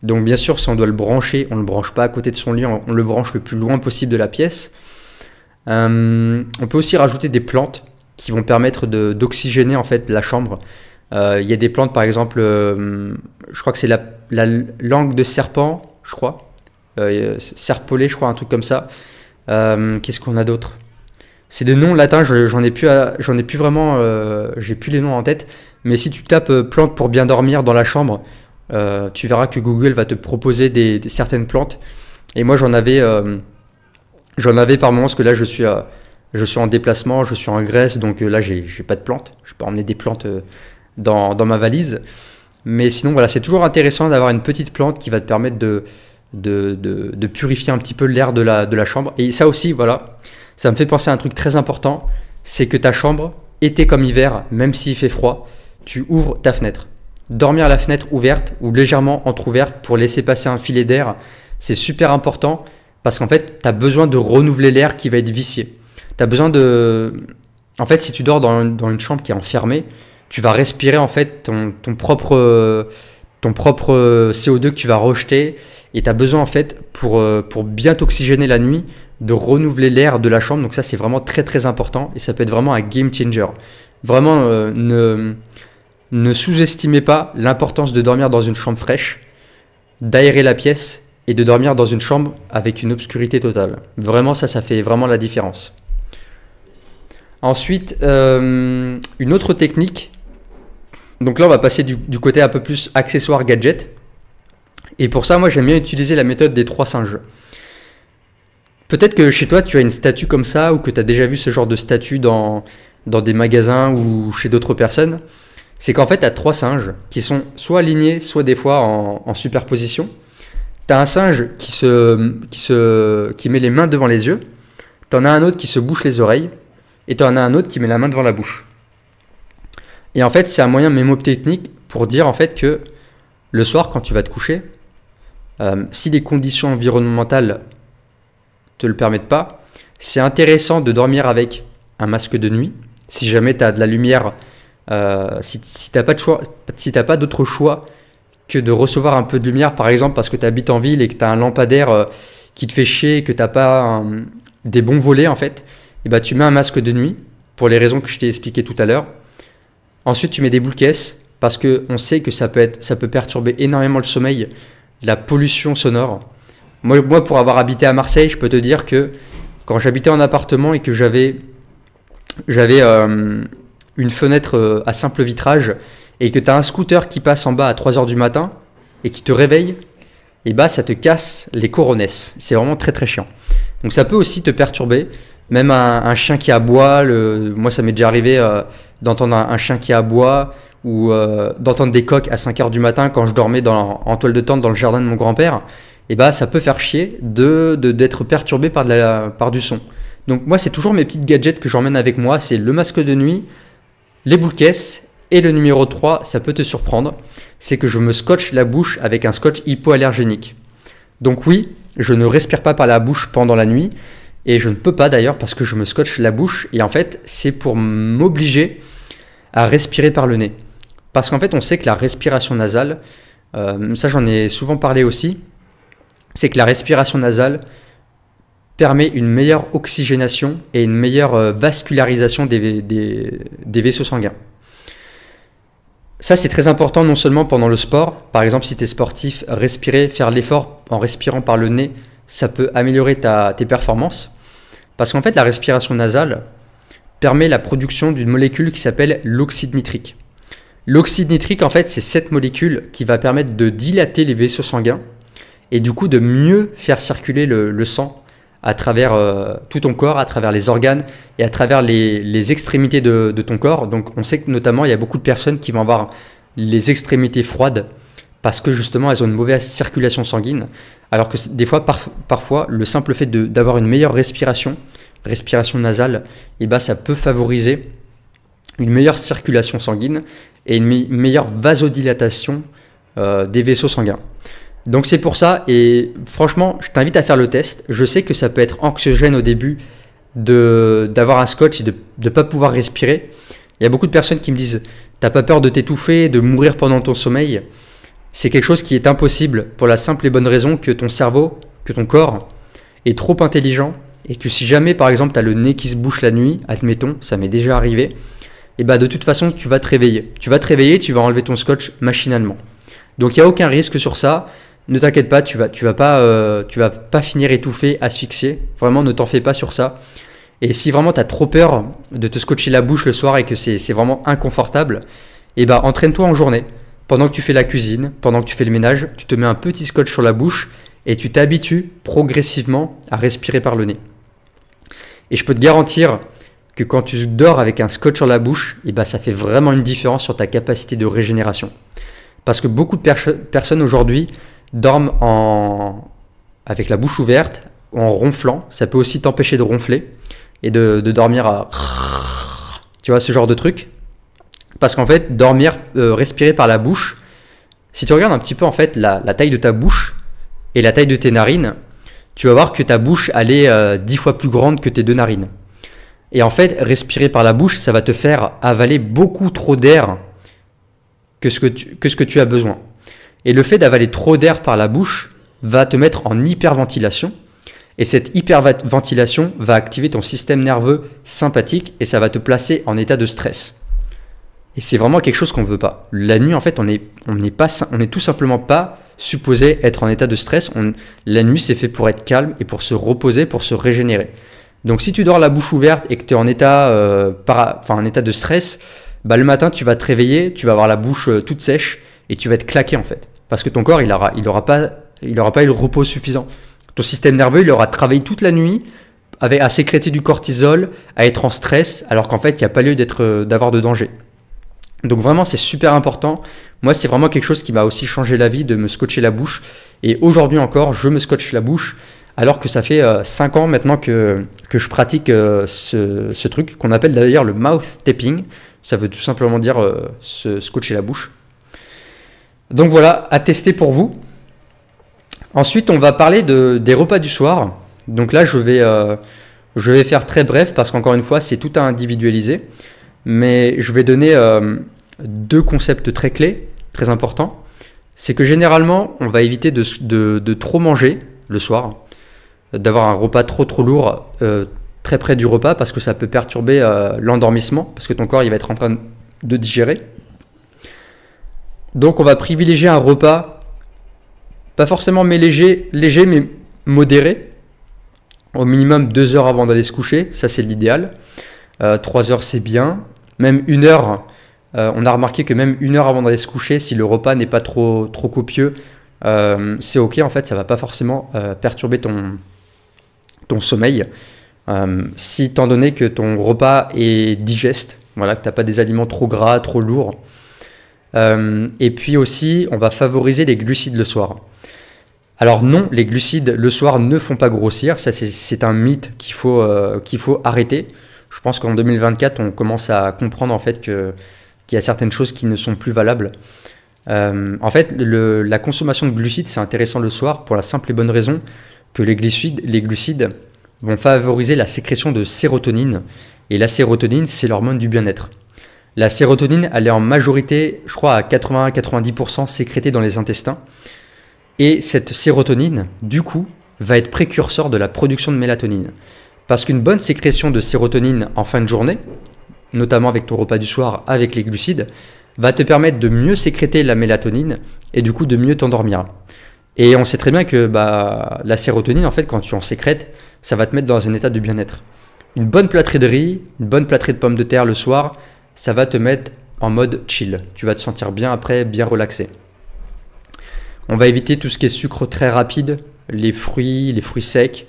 Donc bien sûr si on doit le brancher, on ne le branche pas à côté de son lit, on le branche le plus loin possible de la pièce. On peut aussi rajouter des plantes qui vont permettre d'oxygéner en fait la chambre. Il y a des plantes par exemple, je crois que c'est la langue de serpent, je crois, serpolet je crois, un truc comme ça. Qu'est-ce qu'on a d'autre? C'est des noms latins, j'en ai plus vraiment, j'ai plus les noms en tête. Mais si tu tapes plantes pour bien dormir dans la chambre, tu verras que Google va te proposer certaines plantes. Et moi j'en avais par moment parce que là je suis en déplacement, je suis en Grèce, donc là j'ai pas de plantes. Je peux emmener des plantes dans ma valise. Mais sinon voilà, c'est toujours intéressant d'avoir une petite plante qui va te permettre de purifier un petit peu l'air de la chambre. Et ça aussi, voilà, ça me fait penser à un truc très important, c'est que ta chambre, été comme hiver, même s'il fait froid, tu ouvres ta fenêtre. Dormir à la fenêtre ouverte ou légèrement entrouverte pour laisser passer un filet d'air, c'est super important parce qu'en fait, tu as besoin de renouveler l'air qui va être vicié. Tu as besoin de... En fait, si tu dors dans une chambre qui est enfermée, tu vas respirer en fait ton propre CO2 que tu vas rejeter et tu as besoin en fait pour bien t'oxygéner la nuit de renouveler l'air de la chambre. Donc ça c'est vraiment très très important et ça peut être vraiment un game changer. Vraiment ne sous-estimez pas l'importance de dormir dans une chambre fraîche, d'aérer la pièce et de dormir dans une chambre avec une obscurité totale. Vraiment ça fait vraiment la différence. Ensuite, une autre technique. Donc là, on va passer du côté un peu plus accessoire gadget. Et pour ça, moi, j'aime bien utiliser la méthode des 3 singes. Peut-être que chez toi, tu as une statue comme ça ou que tu as déjà vu ce genre de statue dans des magasins ou chez d'autres personnes. C'est qu'en fait, tu as 3 singes qui sont soit alignés, soit des fois en superposition. Tu as un singe qui met les mains devant les yeux. Tu en as un autre qui se bouche les oreilles. Et tu en as un autre qui met la main devant la bouche. Et en fait, c'est un moyen mémotechnique pour dire en fait que le soir, quand tu vas te coucher, si les conditions environnementales te le permettent pas, c'est intéressant de dormir avec un masque de nuit. Si jamais tu as de la lumière, si tu n'as pas de choix, si t'as pas d'autre choix que de recevoir un peu de lumière, par exemple parce que tu habites en ville et que tu as un lampadaire qui te fait chier et que tu n'as pas des bons volets en fait, et bah, tu mets un masque de nuit pour les raisons que je t'ai expliquées tout à l'heure. Ensuite, tu mets des boules caisses parce qu'on sait que ça peut perturber énormément le sommeil, la pollution sonore. Moi, pour avoir habité à Marseille, je peux te dire que quand j'habitais en appartement et que j'avais une fenêtre à simple vitrage et que tu as un scooter qui passe en bas à 3h du matin et qui te réveille, et bah, ça te casse les coronesses. C'est vraiment très très chiant. Donc ça peut aussi te perturber. Même un chien qui aboie, moi ça m'est déjà arrivé d'entendre un chien qui aboie ou d'entendre des coqs à 5h du matin quand je dormais en toile de tente dans le jardin de mon grand-père. Et bah ça peut faire chier d'être perturbé par du son. Donc moi c'est toujours mes petites gadgets que j'emmène avec moi, c'est le masque de nuit, les boules caisses et le numéro 3, ça peut te surprendre, c'est que je me scotche la bouche avec un scotch hypoallergénique. Donc oui, je ne respire pas par la bouche pendant la nuit. Et je ne peux pas d'ailleurs parce que je me scotche la bouche et en fait c'est pour m'obliger à respirer par le nez. Parce qu'en fait on sait que la respiration nasale, ça j'en ai souvent parlé aussi, c'est que la respiration nasale permet une meilleure oxygénation et une meilleure vascularisation des vaisseaux sanguins. Ça c'est très important non seulement pendant le sport, par exemple si tu es sportif, faire l'effort en respirant par le nez, ça peut améliorer tes performances. Parce qu'en fait, la respiration nasale permet la production d'une molécule qui s'appelle l'oxyde nitrique. L'oxyde nitrique, en fait, c'est cette molécule qui va permettre de dilater les vaisseaux sanguins et du coup de mieux faire circuler le sang à travers tout ton corps, à travers les organes et à travers les extrémités de ton corps. Donc on sait que notamment il y a beaucoup de personnes qui vont avoir les extrémités froides parce que justement elles ont une mauvaise circulation sanguine, alors que des fois, parfois, le simple fait d'avoir une meilleure respiration nasale, et bah, ça peut favoriser une meilleure circulation sanguine et une meilleure vasodilatation des vaisseaux sanguins. Donc c'est pour ça, et franchement, je t'invite à faire le test. Je sais que ça peut être anxiogène au début d'avoir un scotch et de ne pas pouvoir respirer. Il y a beaucoup de personnes qui me disent « T'as pas peur de t'étouffer, de mourir pendant ton sommeil ?» C'est quelque chose qui est impossible pour la simple et bonne raison que ton cerveau, que ton corps est trop intelligent et que si jamais par exemple tu as le nez qui se bouche la nuit, admettons, ça m'est déjà arrivé, et bah de toute façon tu vas te réveiller. Tu vas te réveiller, tu vas enlever ton scotch machinalement. Donc il n'y a aucun risque sur ça. Ne t'inquiète pas, tu vas pas finir étouffé, asphyxié. Vraiment, ne t'en fais pas sur ça. Et si vraiment tu as trop peur de te scotcher la bouche le soir et que c'est vraiment inconfortable, et bah entraîne-toi en journée. Pendant que tu fais la cuisine, pendant que tu fais le ménage, tu te mets un petit scotch sur la bouche et tu t'habitues progressivement à respirer par le nez. Et je peux te garantir que quand tu dors avec un scotch sur la bouche, et bah ça fait vraiment une différence sur ta capacité de régénération. Parce que beaucoup de personnes aujourd'hui dorment avec la bouche ouverte, en ronflant. Ça peut aussi t'empêcher de ronfler et de dormir à... Tu vois, ce genre de truc. Parce qu'en fait, dormir, respirer par la bouche, si tu regardes un petit peu en fait la taille de ta bouche et la taille de tes narines, tu vas voir que ta bouche elle est 10 fois plus grande que tes deux narines. Et en fait, respirer par la bouche, ça va te faire avaler beaucoup trop d'air que ce que tu as besoin. Et le fait d'avaler trop d'air par la bouche va te mettre en hyperventilation. Et cette hyperventilation va activer ton système nerveux sympathique et ça va te placer en état de stress. Et c'est vraiment quelque chose qu'on ne veut pas. La nuit, en fait, on est tout simplement pas supposé être en état de stress. La nuit, c'est fait pour être calme et pour se reposer, pour se régénérer. Donc, si tu dors la bouche ouverte et que tu es en état, en état de stress, bah, le matin, tu vas te réveiller, tu vas avoir la bouche toute sèche et tu vas être claqué, en fait. Parce que ton corps, il aura pas eu le repos suffisant. Ton système nerveux, il aura travaillé toute la nuit à sécréter du cortisol, à être en stress, alors qu'en fait, il n'y a pas lieu d'avoir de danger. Donc vraiment, c'est super important. Moi, c'est vraiment quelque chose qui m'a aussi changé la vie de me scotcher la bouche. Et aujourd'hui encore, je me scotche la bouche alors que ça fait 5 ans maintenant que je pratique ce truc qu'on appelle d'ailleurs le mouth tapping. Ça veut tout simplement dire se scotcher la bouche. Donc voilà, à tester pour vous. Ensuite, on va parler des repas du soir. Donc là, je vais faire très bref parce qu'encore une fois, c'est tout à individualiser. Mais je vais donner 2 concepts très clés, très importants. C'est que généralement, on va éviter de trop manger le soir, d'avoir un repas trop lourd très près du repas parce que ça peut perturber l'endormissement, parce que ton corps il va être en train de digérer. Donc on va privilégier un repas, pas forcément léger mais modéré, au minimum 2 heures avant d'aller se coucher, ça c'est l'idéal. 3 heures c'est bien, même 1 heure, on a remarqué que même 1 heure avant d'aller se coucher, si le repas n'est pas trop copieux, c'est ok en fait, ça va pas forcément perturber ton sommeil. Si étant donné que ton repas est digeste, voilà, que tu n'as pas des aliments trop gras, trop lourds. Et puis aussi, on va favoriser les glucides le soir. Alors non, les glucides le soir ne font pas grossir, ça c'est un mythe qu'il faut arrêter. Je pense qu'en 2024, on commence à comprendre en fait qu'il y a certaines choses qui ne sont plus valables. En fait, la consommation de glucides, c'est intéressant le soir pour la simple et bonne raison que les glucides vont favoriser la sécrétion de sérotonine. Et la sérotonine, c'est l'hormone du bien-être. La sérotonine, elle est en majorité, je crois à 80-90% sécrétée dans les intestins. Et cette sérotonine, du coup, va être précurseur de la production de mélatonine. Parce qu'une bonne sécrétion de sérotonine en fin de journée, notamment avec ton repas du soir, avec les glucides, va te permettre de mieux sécréter la mélatonine et du coup de mieux t'endormir. Et on sait très bien que la sérotonine, en fait, quand tu en sécrètes, ça va te mettre dans un état de bien-être. Une bonne plâtrée de riz, une bonne plâtrée de pommes de terre le soir, ça va te mettre en mode chill. Tu vas te sentir bien après, bien relaxé. On va éviter tout ce qui est sucre très rapide, les fruits secs,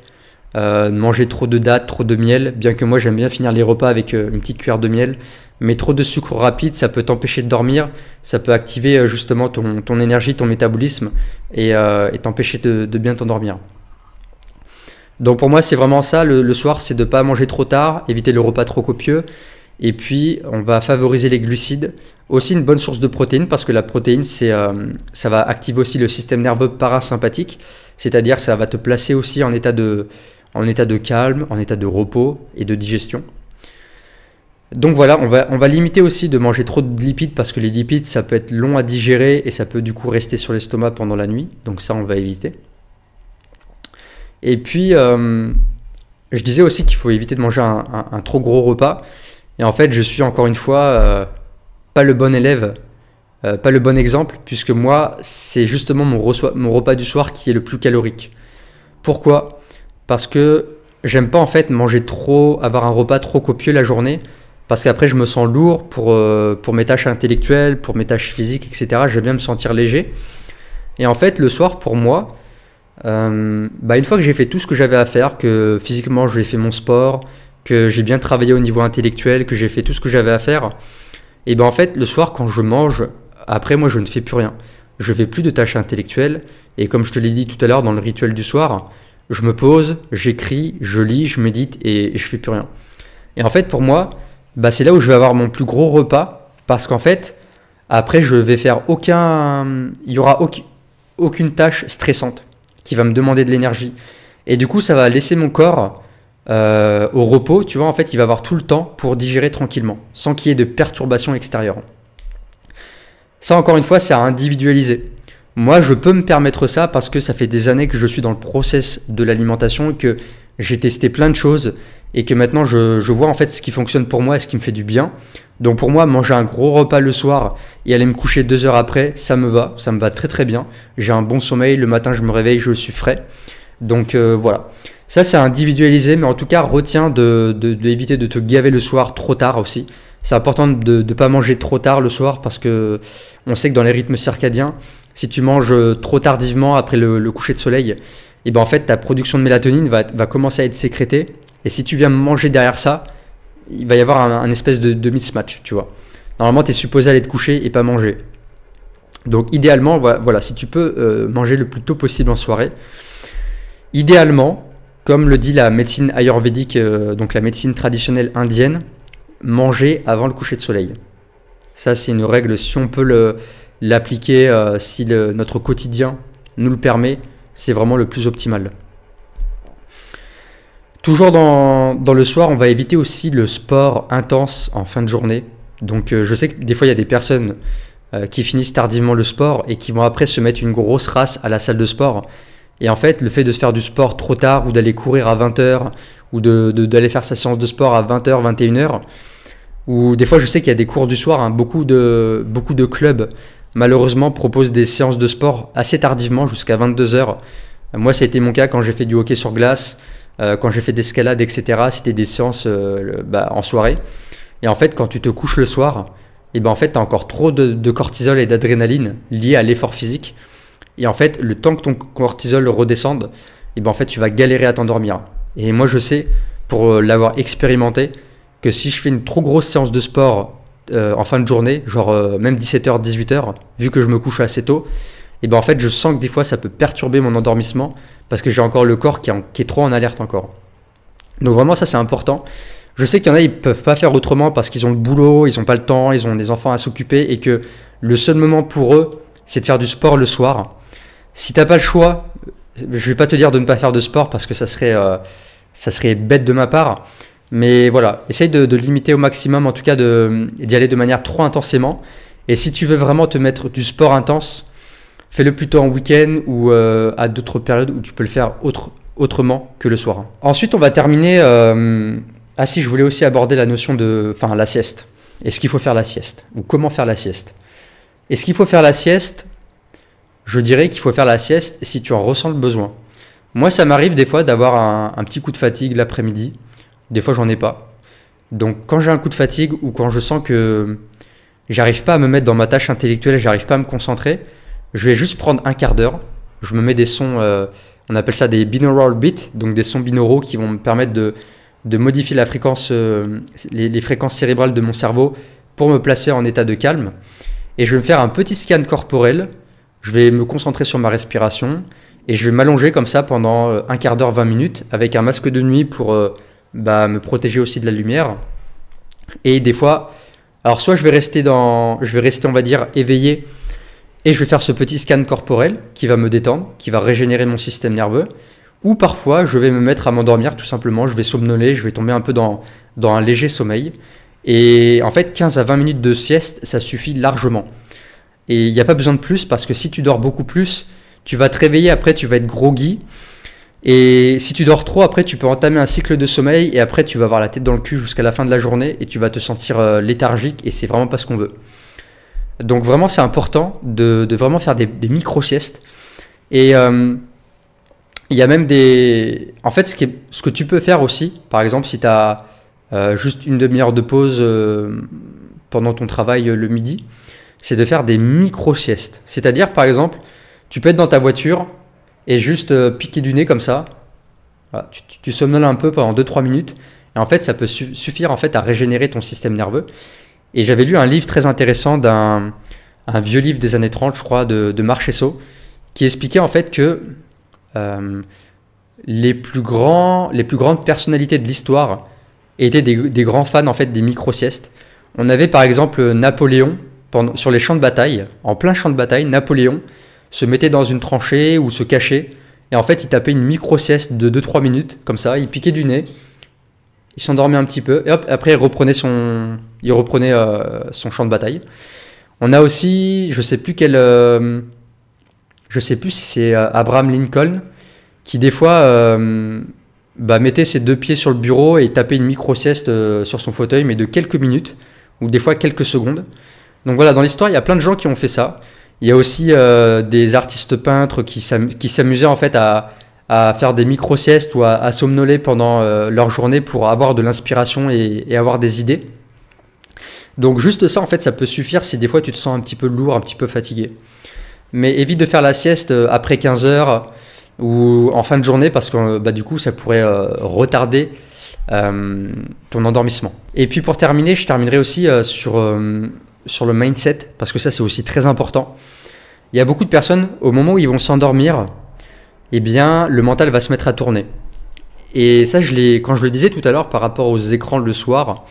manger trop de dattes, trop de miel, bien que moi j'aime bien finir les repas avec une petite cuillère de miel, mais trop de sucre rapide, ça peut t'empêcher de dormir, ça peut activer justement ton énergie, ton métabolisme, et t'empêcher de bien t'endormir. Donc pour moi c'est vraiment ça, le soir c'est de ne pas manger trop tard, éviter le repas trop copieux, et puis on va favoriser les glucides, aussi une bonne source de protéines, parce que la protéine ça va activer aussi le système nerveux parasympathique, c'est-à-dire ça va te placer aussi en état de calme, en état de repos et de digestion. Donc voilà, on va limiter aussi de manger trop de lipides, parce que les lipides ça peut être long à digérer et ça peut du coup rester sur l'estomac pendant la nuit, donc ça on va éviter. Et puis je disais aussi qu'il faut éviter de manger un trop gros repas, et en fait je suis encore une fois pas le bon élève, pas le bon exemple, puisque moi c'est justement mon repas du soir qui est le plus calorique. Pourquoi? Parce que j'aime pas en fait avoir un repas trop copieux la journée, parce qu'après je me sens lourd pour mes tâches intellectuelles, pour mes tâches physiques, etc. J'aime bien me sentir léger. Et en fait le soir pour moi, une fois que j'ai fait tout ce que j'avais à faire, que physiquement j'ai fait mon sport, que j'ai bien travaillé au niveau intellectuel, que j'ai fait tout ce que j'avais à faire, et en fait le soir quand je mange, après moi je ne fais plus rien. Je fais plus de tâches intellectuelles, et comme je te l'ai dit tout à l'heure dans le rituel du soir, je me pose, j'écris, je lis, je médite et je fais plus rien. Et en fait pour moi, c'est là où je vais avoir mon plus gros repas, parce qu'en fait après je vais faire il y aura aucune tâche stressante qui va me demander de l'énergie, et du coup ça va laisser mon corps au repos, tu vois. En fait il va avoir tout le temps pour digérer tranquillement sans qu'il y ait de perturbations extérieures. Ça encore une fois c'est à individualiser. Moi je peux me permettre ça parce que ça fait des années que je suis dans le process de l'alimentation, que j'ai testé plein de choses et que maintenant je vois en fait ce qui fonctionne pour moi et ce qui me fait du bien. Donc pour moi, manger un gros repas le soir et aller me coucher 2 heures après, ça me va très très bien. J'ai un bon sommeil, le matin je me réveille, je suis frais. Donc voilà, ça c'est individualisé, mais en tout cas retiens d'éviter de te gaver le soir trop tard aussi. C'est important de ne pas manger trop tard le soir, parce que on sait que dans les rythmes circadiens, si tu manges trop tardivement après le coucher de soleil, et en fait ta production de mélatonine va commencer à être sécrétée, et si tu viens manger derrière ça, il va y avoir un espèce de mismatch, tu vois. Normalement tu es supposé aller te coucher et pas manger. Donc idéalement, voilà, si tu peux manger le plus tôt possible en soirée, idéalement, comme le dit la médecine ayurvédique, donc la médecine traditionnelle indienne, manger avant le coucher de soleil. Ça c'est une règle, si on peut l'appliquer, si notre quotidien nous le permet, c'est vraiment le plus optimal. Toujours dans le soir, on va éviter aussi le sport intense en fin de journée. Donc je sais que des fois il y a des personnes qui finissent tardivement le sport et qui vont après se mettre une grosse race à la salle de sport. Et en fait, le fait de se faire du sport trop tard, ou d'aller courir à 20h, ou d'aller faire sa séance de sport à 20h, 21h, ou des fois je sais qu'il y a des cours du soir, hein, beaucoup de clubs malheureusement proposent des séances de sport assez tardivement, jusqu'à 22h. Moi ça a été mon cas quand j'ai fait du hockey sur glace, quand j'ai fait d'escalade, etc. C'était des séances en soirée. Et en fait quand tu te couches le soir, et en fait tu as encore trop de cortisol et d'adrénaline liés à l'effort physique. Et en fait, le temps que ton cortisol redescende, en fait, tu vas galérer à t'endormir. Et moi, je sais, pour l'avoir expérimenté, que si je fais une trop grosse séance de sport en fin de journée, genre même 17h, 18h, vu que je me couche assez tôt, en fait, je sens que des fois, ça peut perturber mon endormissement, parce que j'ai encore le corps qui est trop en alerte encore. Donc vraiment, ça, c'est important. Je sais qu'il y en a, ils peuvent pas faire autrement parce qu'ils ont le boulot, ils n'ont pas le temps, ils ont des enfants à s'occuper, et que le seul moment pour eux, c'est de faire du sport le soir. Si t'as pas le choix, je vais pas te dire de ne pas faire de sport, parce que ça serait bête de ma part. Mais voilà, essaye de limiter au maximum, en tout cas d'y aller de manière trop intensément. Et si tu veux vraiment te mettre du sport intense, fais-le plutôt en week-end ou à d'autres périodes où tu peux le faire autrement que le soir. Ensuite, on va terminer. Je voulais aussi aborder la notion la sieste. Est-ce qu'il faut faire la sieste? Ou comment faire la sieste? Est-ce qu'il faut faire la sieste? Je dirais qu'il faut faire la sieste si tu en ressens le besoin. Moi, ça m'arrive des fois d'avoir un petit coup de fatigue l'après-midi. Des fois, j'en ai pas. Donc, quand j'ai un coup de fatigue, ou quand je sens que j'arrive pas à me mettre dans ma tâche intellectuelle, j'arrive pas à me concentrer, je vais juste prendre un quart d'heure. Je me mets des sons, on appelle ça des binaural beats, donc des sons binauraux qui vont me permettre de modifier la fréquence, les fréquences cérébrales de mon cerveau pour me placer en état de calme. Et je vais me faire un petit scan corporel. Je vais me concentrer sur ma respiration et je vais m'allonger comme ça pendant un quart d'heure, 20 minutes avec un masque de nuit pour me protéger aussi de la lumière. Et des fois, alors soit je vais rester on va dire éveillé et je vais faire ce petit scan corporel qui va me détendre, qui va régénérer mon système nerveux. Ou parfois, je vais me mettre à m'endormir tout simplement, je vais somnoler, je vais tomber un peu dans un léger sommeil. Et en fait, 15 à 20 minutes de sieste, ça suffit largement. Et il n'y a pas besoin de plus parce que si tu dors beaucoup plus, tu vas te réveiller, après tu vas être groggy. Et si tu dors trop, après tu peux entamer un cycle de sommeil et après tu vas avoir la tête dans le cul jusqu'à la fin de la journée et tu vas te sentir léthargique et c'est vraiment pas ce qu'on veut. Donc vraiment, c'est important de vraiment faire des micro-siestes. Et il y a même des... En fait, ce que tu peux faire aussi, par exemple, si tu as juste une demi-heure de pause pendant ton travail le midi, c'est de faire des micro-siestes. C'est-à-dire, par exemple, tu peux être dans ta voiture et juste piquer du nez comme ça. Voilà, tu somnoles un peu pendant 2-3 minutes. Et en fait, ça peut suffire en fait, à régénérer ton système nerveux. Et j'avais lu un livre très intéressant un vieux livre des années 30, je crois, de Marchesso, qui expliquait en fait que les plus grandes personnalités de l'histoire étaient des grands fans en fait des micro-siestes. On avait par exemple Napoléon sur les champs de bataille, en plein champ de bataille, Napoléon se mettait dans une tranchée ou se cachait et en fait il tapait une micro-sieste de 2-3 minutes comme ça, il piquait du nez, il s'endormait un petit peu et hop, après il reprenait son champ de bataille. On a aussi, je sais plus si c'est Abraham Lincoln qui des fois mettait ses 2 pieds sur le bureau et tapait une micro-sieste sur son fauteuil, mais de quelques minutes, ou des fois quelques secondes. Donc voilà, dans l'histoire, il y a plein de gens qui ont fait ça. Il y a aussi des artistes peintres qui s'amusaient en fait à faire des micro-siestes ou à somnoler pendant leur journée pour avoir de l'inspiration et avoir des idées. Donc juste ça, en fait, ça peut suffire si des fois tu te sens un petit peu lourd, un petit peu fatigué. Mais évite de faire la sieste après 15 heures ou en fin de journée parce que du coup ça pourrait retarder ton endormissement. Et puis pour terminer, je terminerai aussi sur le mindset parce que ça c'est aussi très important. Il y a beaucoup de personnes, au moment où ils vont s'endormir, eh bien le mental va se mettre à tourner. Et ça, quand je le disais tout à l'heure par rapport aux écrans le soir,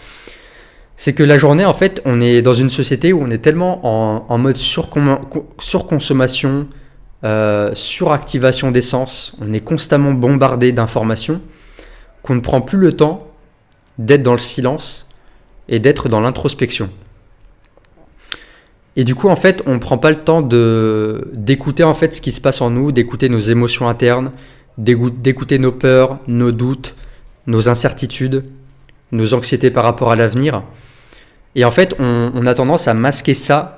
c'est que la journée, en fait, on est dans une société où on est tellement en mode surconsommation, suractivation des sens, on est constamment bombardé d'informations, qu'on ne prend plus le temps d'être dans le silence et d'être dans l'introspection. Et du coup, en fait, on ne prend pas le temps d'écouter en fait ce qui se passe en nous, d'écouter nos émotions internes, d'écouter nos peurs, nos doutes, nos incertitudes, nos anxiétés par rapport à l'avenir. Et en fait, on a tendance à masquer ça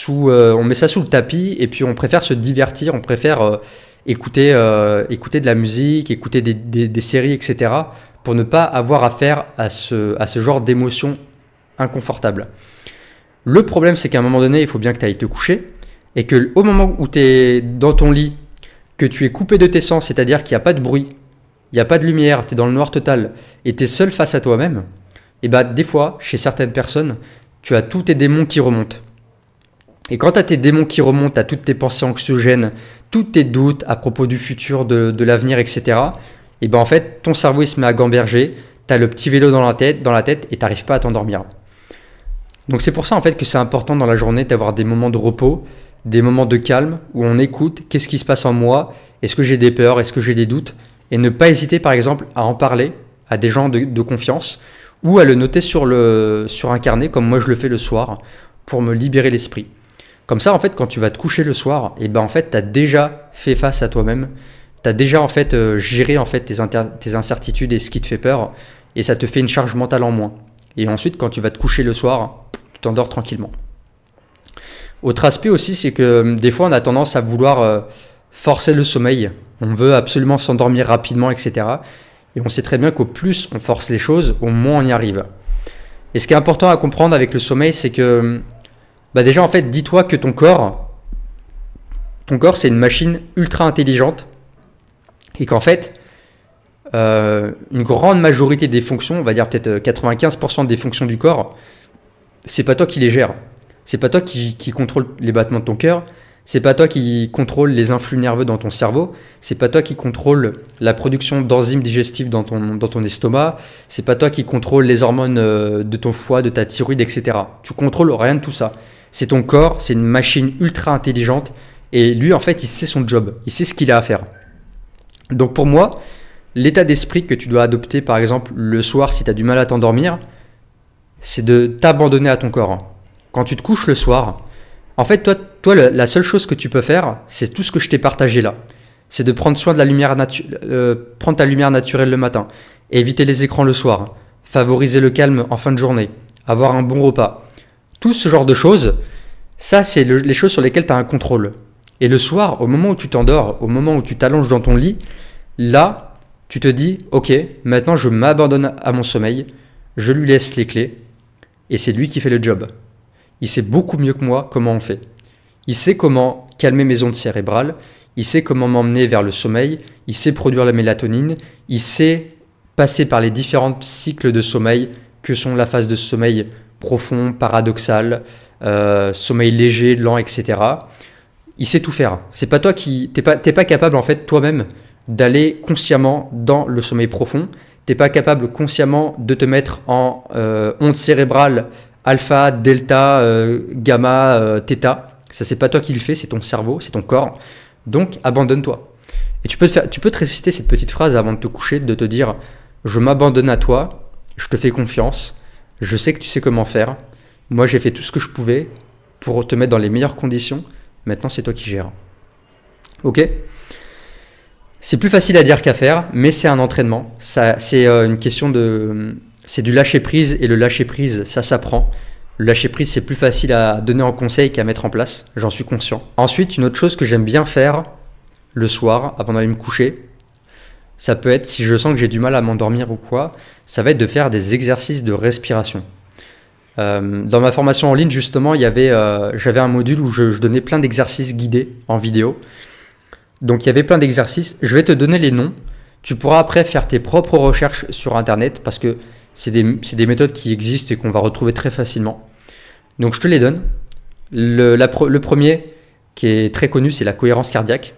on met ça sous le tapis et puis on préfère se divertir, on préfère écouter de la musique, écouter des séries, etc. pour ne pas avoir affaire à ce genre d'émotions inconfortables. Le problème, c'est qu'à un moment donné, il faut bien que tu ailles te coucher et qu'au moment où tu es dans ton lit, que tu es coupé de tes sens, c'est-à-dire qu'il n'y a pas de bruit, il n'y a pas de lumière, tu es dans le noir total et tu es seul face à toi-même, et des fois, chez certaines personnes, tu as tous tes démons qui remontent. Et quand tu as tes démons qui remontent, tu as toutes tes pensées anxiogènes, tous tes doutes à propos du futur, de l'avenir, etc. Et en fait, ton cerveau il se met à gamberger, tu as le petit vélo dans la tête et tu n'arrives pas à t'endormir. Donc c'est pour ça en fait que c'est important dans la journée d'avoir des moments de repos, des moments de calme où on écoute qu'est-ce qui se passe en moi, est-ce que j'ai des peurs, est-ce que j'ai des doutes, et ne pas hésiter par exemple à en parler à des gens de confiance ou à le noter sur un carnet comme moi je le fais le soir pour me libérer l'esprit. Comme ça en fait quand tu vas te coucher le soir, en fait tu as déjà fait face à toi-même, tu as déjà en fait géré en fait tes incertitudes et ce qui te fait peur et ça te fait une charge mentale en moins. Et ensuite quand tu vas te coucher le soir, tu t'endors tranquillement. Autre aspect aussi, c'est que des fois on a tendance à vouloir forcer le sommeil, on veut absolument s'endormir rapidement, etc. Et on sait très bien qu'au plus on force les choses, au moins on y arrive. Et ce qui est important à comprendre avec le sommeil, c'est que déjà en fait, dis-toi que ton corps, ton corps, c'est une machine ultra intelligente et qu'en fait, une grande majorité des fonctions, on va dire peut-être 95% des fonctions du corps, c'est pas toi qui les gères. C'est pas toi qui contrôle les battements de ton cœur. C'est pas toi qui contrôle les influx nerveux dans ton cerveau. C'est pas toi qui contrôle la production d'enzymes digestives dans ton estomac. C'est pas toi qui contrôle les hormones de ton foie, de ta thyroïde, etc. Tu contrôles rien de tout ça. C'est ton corps, c'est une machine ultra intelligente. Et lui, en fait, il sait son job. Il sait ce qu'il a à faire. Donc pour moi, l'état d'esprit que tu dois adopter, par exemple, le soir, si tu as du mal à t'endormir, c'est de t'abandonner à ton corps. Quand tu te couches le soir, en fait, toi, la seule chose que tu peux faire, c'est tout ce que je t'ai partagé là. C'est de prendre soin de la lumière prendre ta lumière naturelle le matin, éviter les écrans le soir, favoriser le calme en fin de journée, avoir un bon repas. Tout ce genre de choses, ça, c'est les choses sur lesquelles tu as un contrôle. Et le soir, au moment où tu t'endors, au moment où tu t'allonges dans ton lit, là, tu te dis, ok, maintenant je m'abandonne à mon sommeil, je lui laisse les clés, et c'est lui qui fait le job. Il sait beaucoup mieux que moi comment on fait. Il sait comment calmer mes ondes cérébrales, il sait comment m'emmener vers le sommeil, il sait produire la mélatonine, il sait passer par les différents cycles de sommeil que sont la phase de sommeil profond, paradoxal, sommeil léger, lent, etc. Il sait tout faire. C'est pas toi t'es pas capable en fait toi-même d'aller consciemment dans le sommeil profond. T'es pas capable consciemment de te mettre en ondes cérébrales alpha, delta, gamma, theta. Ça, c'est pas toi qui le fais, c'est ton cerveau, c'est ton corps. Donc, abandonne-toi. Et tu peux te réciter cette petite phrase avant de te coucher, de te dire « Je m'abandonne à toi, je te fais confiance, je sais que tu sais comment faire. Moi, j'ai fait tout ce que je pouvais pour te mettre dans les meilleures conditions. Maintenant, c'est toi qui gères. » Ok ? C'est plus facile à dire qu'à faire, mais c'est un entraînement. C'est une question de... C'est du lâcher-prise, et le lâcher-prise, ça s'apprend. Le lâcher-prise, c'est plus facile à donner en conseil qu'à mettre en place, j'en suis conscient. Ensuite, une autre chose que j'aime bien faire le soir, avant d'aller me coucher, ça peut être, si je sens que j'ai du mal à m'endormir ou quoi, ça va être de faire des exercices de respiration. Dans ma formation en ligne, justement, j'avais un module où je donnais plein d'exercices guidés en vidéo. Donc, il y avait plein d'exercices. Je vais te donner les noms. Tu pourras après faire tes propres recherches sur Internet parce que c'est des méthodes qui existent et qu'on va retrouver très facilement. Donc, je te les donne. Le premier, qui est très connu, c'est la cohérence cardiaque.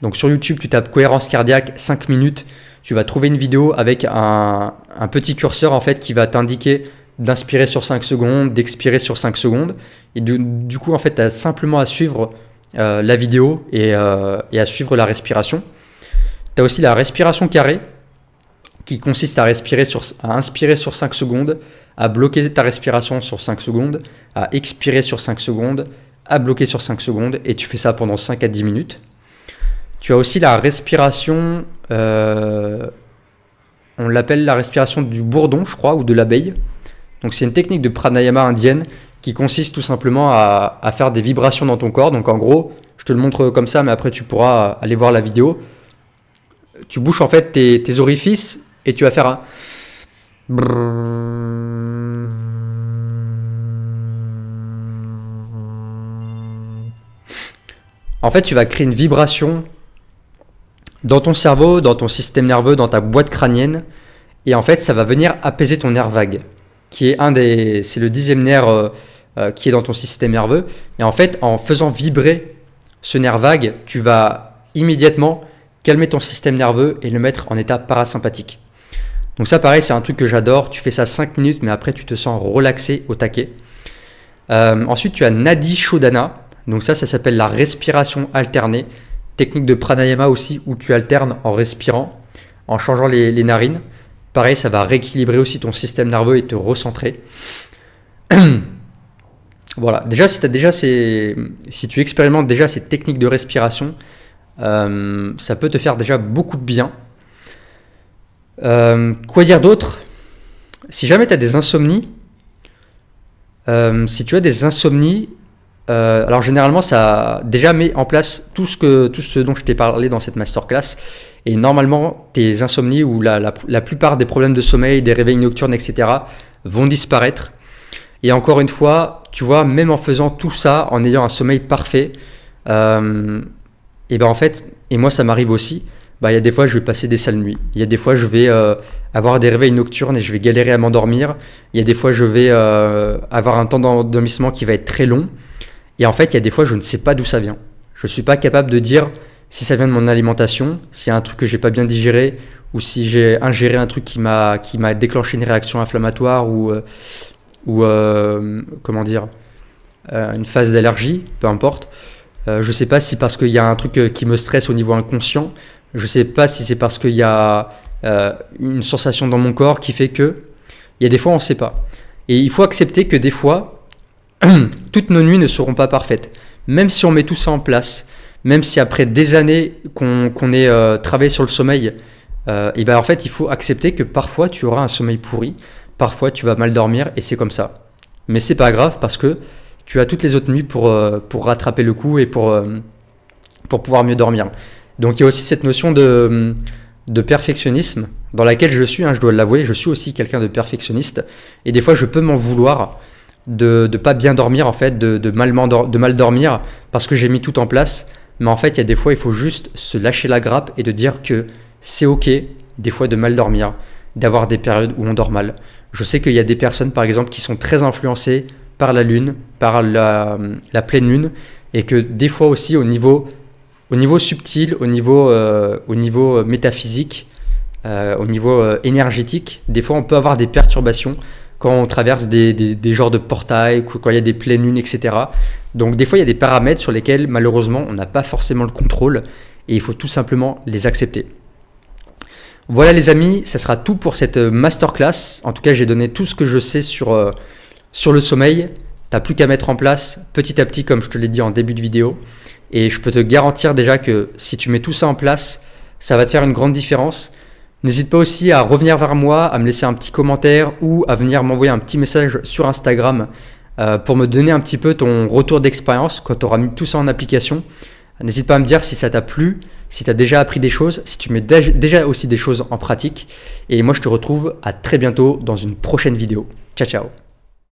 Donc, sur YouTube, tu tapes cohérence cardiaque 5 minutes. Tu vas trouver une vidéo avec un petit curseur en fait, qui va t'indiquer d'inspirer sur 5 secondes, d'expirer sur 5 secondes. Et du coup, en fait, tu as simplement à suivre la vidéo et à suivre la respiration. Tu as aussi la respiration carrée qui consiste à inspirer sur 5 secondes, à bloquer ta respiration sur 5 secondes, à expirer sur 5 secondes, à bloquer sur 5 secondes et tu fais ça pendant 5 à 10 minutes. Tu as aussi la respiration, on l'appelle la respiration du bourdon, je crois, ou de l'abeille. Donc c'est une technique de pranayama indienne qui consiste tout simplement à faire des vibrations dans ton corps. Donc en gros, je te le montre comme ça, mais après tu pourras aller voir la vidéo. Tu bouches en fait tes orifices et tu vas faire un... En fait, tu vas créer une vibration dans ton cerveau, dans ton système nerveux, dans ta boîte crânienne. Et en fait, ça va venir apaiser ton nerf vague, qui est c'est le 10e nerf qui est dans ton système nerveux. Et en fait, en faisant vibrer ce nerf vague, tu vas immédiatement calmer ton système nerveux et le mettre en état parasympathique. Donc ça, pareil, c'est un truc que j'adore. Tu fais ça 5 minutes, mais après, tu te sens relaxé au taquet. Ensuite, tu as Nadi Shodhana. Donc ça s'appelle la respiration alternée. Technique de pranayama aussi, où tu alternes en respirant, en changeant les narines. Pareil, ça va rééquilibrer aussi ton système nerveux et te recentrer. Voilà, déjà, si tu expérimentes déjà ces techniques de respiration, ça peut te faire déjà beaucoup de bien. Quoi dire d'autre? Si jamais tu as des insomnies, alors généralement ça déjà met en place tout ce dont je t'ai parlé dans cette masterclass, et normalement tes insomnies ou la plupart des problèmes de sommeil, des réveils nocturnes, etc. vont disparaître. Et encore une fois, tu vois, même en faisant tout ça, en ayant un sommeil parfait, et ben en fait, et moi ça m'arrive aussi, il y a des fois je vais passer des sales nuits, il y a des fois je vais avoir des réveils nocturnes et je vais galérer à m'endormir, il y a des fois je vais avoir un temps d'endormissement qui va être très long, et en fait il y a des fois je ne sais pas d'où ça vient. Je ne suis pas capable de dire si ça vient de mon alimentation, si c'est un truc que j'ai pas bien digéré, ou si j'ai ingéré un truc qui m'a déclenché une réaction inflammatoire ou comment dire, une phase d'allergie, peu importe. Je sais pas si parce qu'il y a un truc qui me stresse au niveau inconscient. Je sais pas si c'est parce qu'il y a une sensation dans mon corps qui fait que il y a des fois on sait pas. Et il faut accepter que des fois toutes nos nuits ne seront pas parfaites. Même si on met tout ça en place, même si après des années qu'on ait travaillé sur le sommeil, et ben en fait il faut accepter que parfois tu auras un sommeil pourri, parfois tu vas mal dormir et c'est comme ça. Mais c'est pas grave parce que tu as toutes les autres nuits pour rattraper le coup et pour pouvoir mieux dormir. Donc il y a aussi cette notion de perfectionnisme dans laquelle je suis, je dois l'avouer, je suis aussi quelqu'un de perfectionniste et des fois je peux m'en vouloir de pas bien dormir en fait, de mal dormir parce que j'ai mis tout en place. Mais en fait il y a des fois il faut juste se lâcher la grappe et de dire que c'est ok des fois de mal dormir, d'avoir des périodes où on dort mal. Je sais qu'il y a des personnes par exemple qui sont très influencées par la lune, par la pleine lune, et que des fois aussi au niveau subtil, au niveau métaphysique, au niveau énergétique, des fois on peut avoir des perturbations quand on traverse des genres de portails, quand il y a des pleines lunes, etc. Donc des fois il y a des paramètres sur lesquels malheureusement on n'a pas forcément le contrôle et il faut tout simplement les accepter. Voilà les amis, ça sera tout pour cette masterclass. En tout cas j'ai donné tout ce que je sais sur le sommeil. T'as plus qu'à mettre en place petit à petit comme je te l'ai dit en début de vidéo. Et je peux te garantir déjà que si tu mets tout ça en place, ça va te faire une grande différence. N'hésite pas aussi à revenir vers moi, à me laisser un petit commentaire ou à venir m'envoyer un petit message sur Instagram pour me donner un petit peu ton retour d'expérience quand tu auras mis tout ça en application. N'hésite pas à me dire si ça t'a plu, si tu as déjà appris des choses, si tu mets déjà aussi des choses en pratique. Et moi, je te retrouve à très bientôt dans une prochaine vidéo. Ciao, ciao!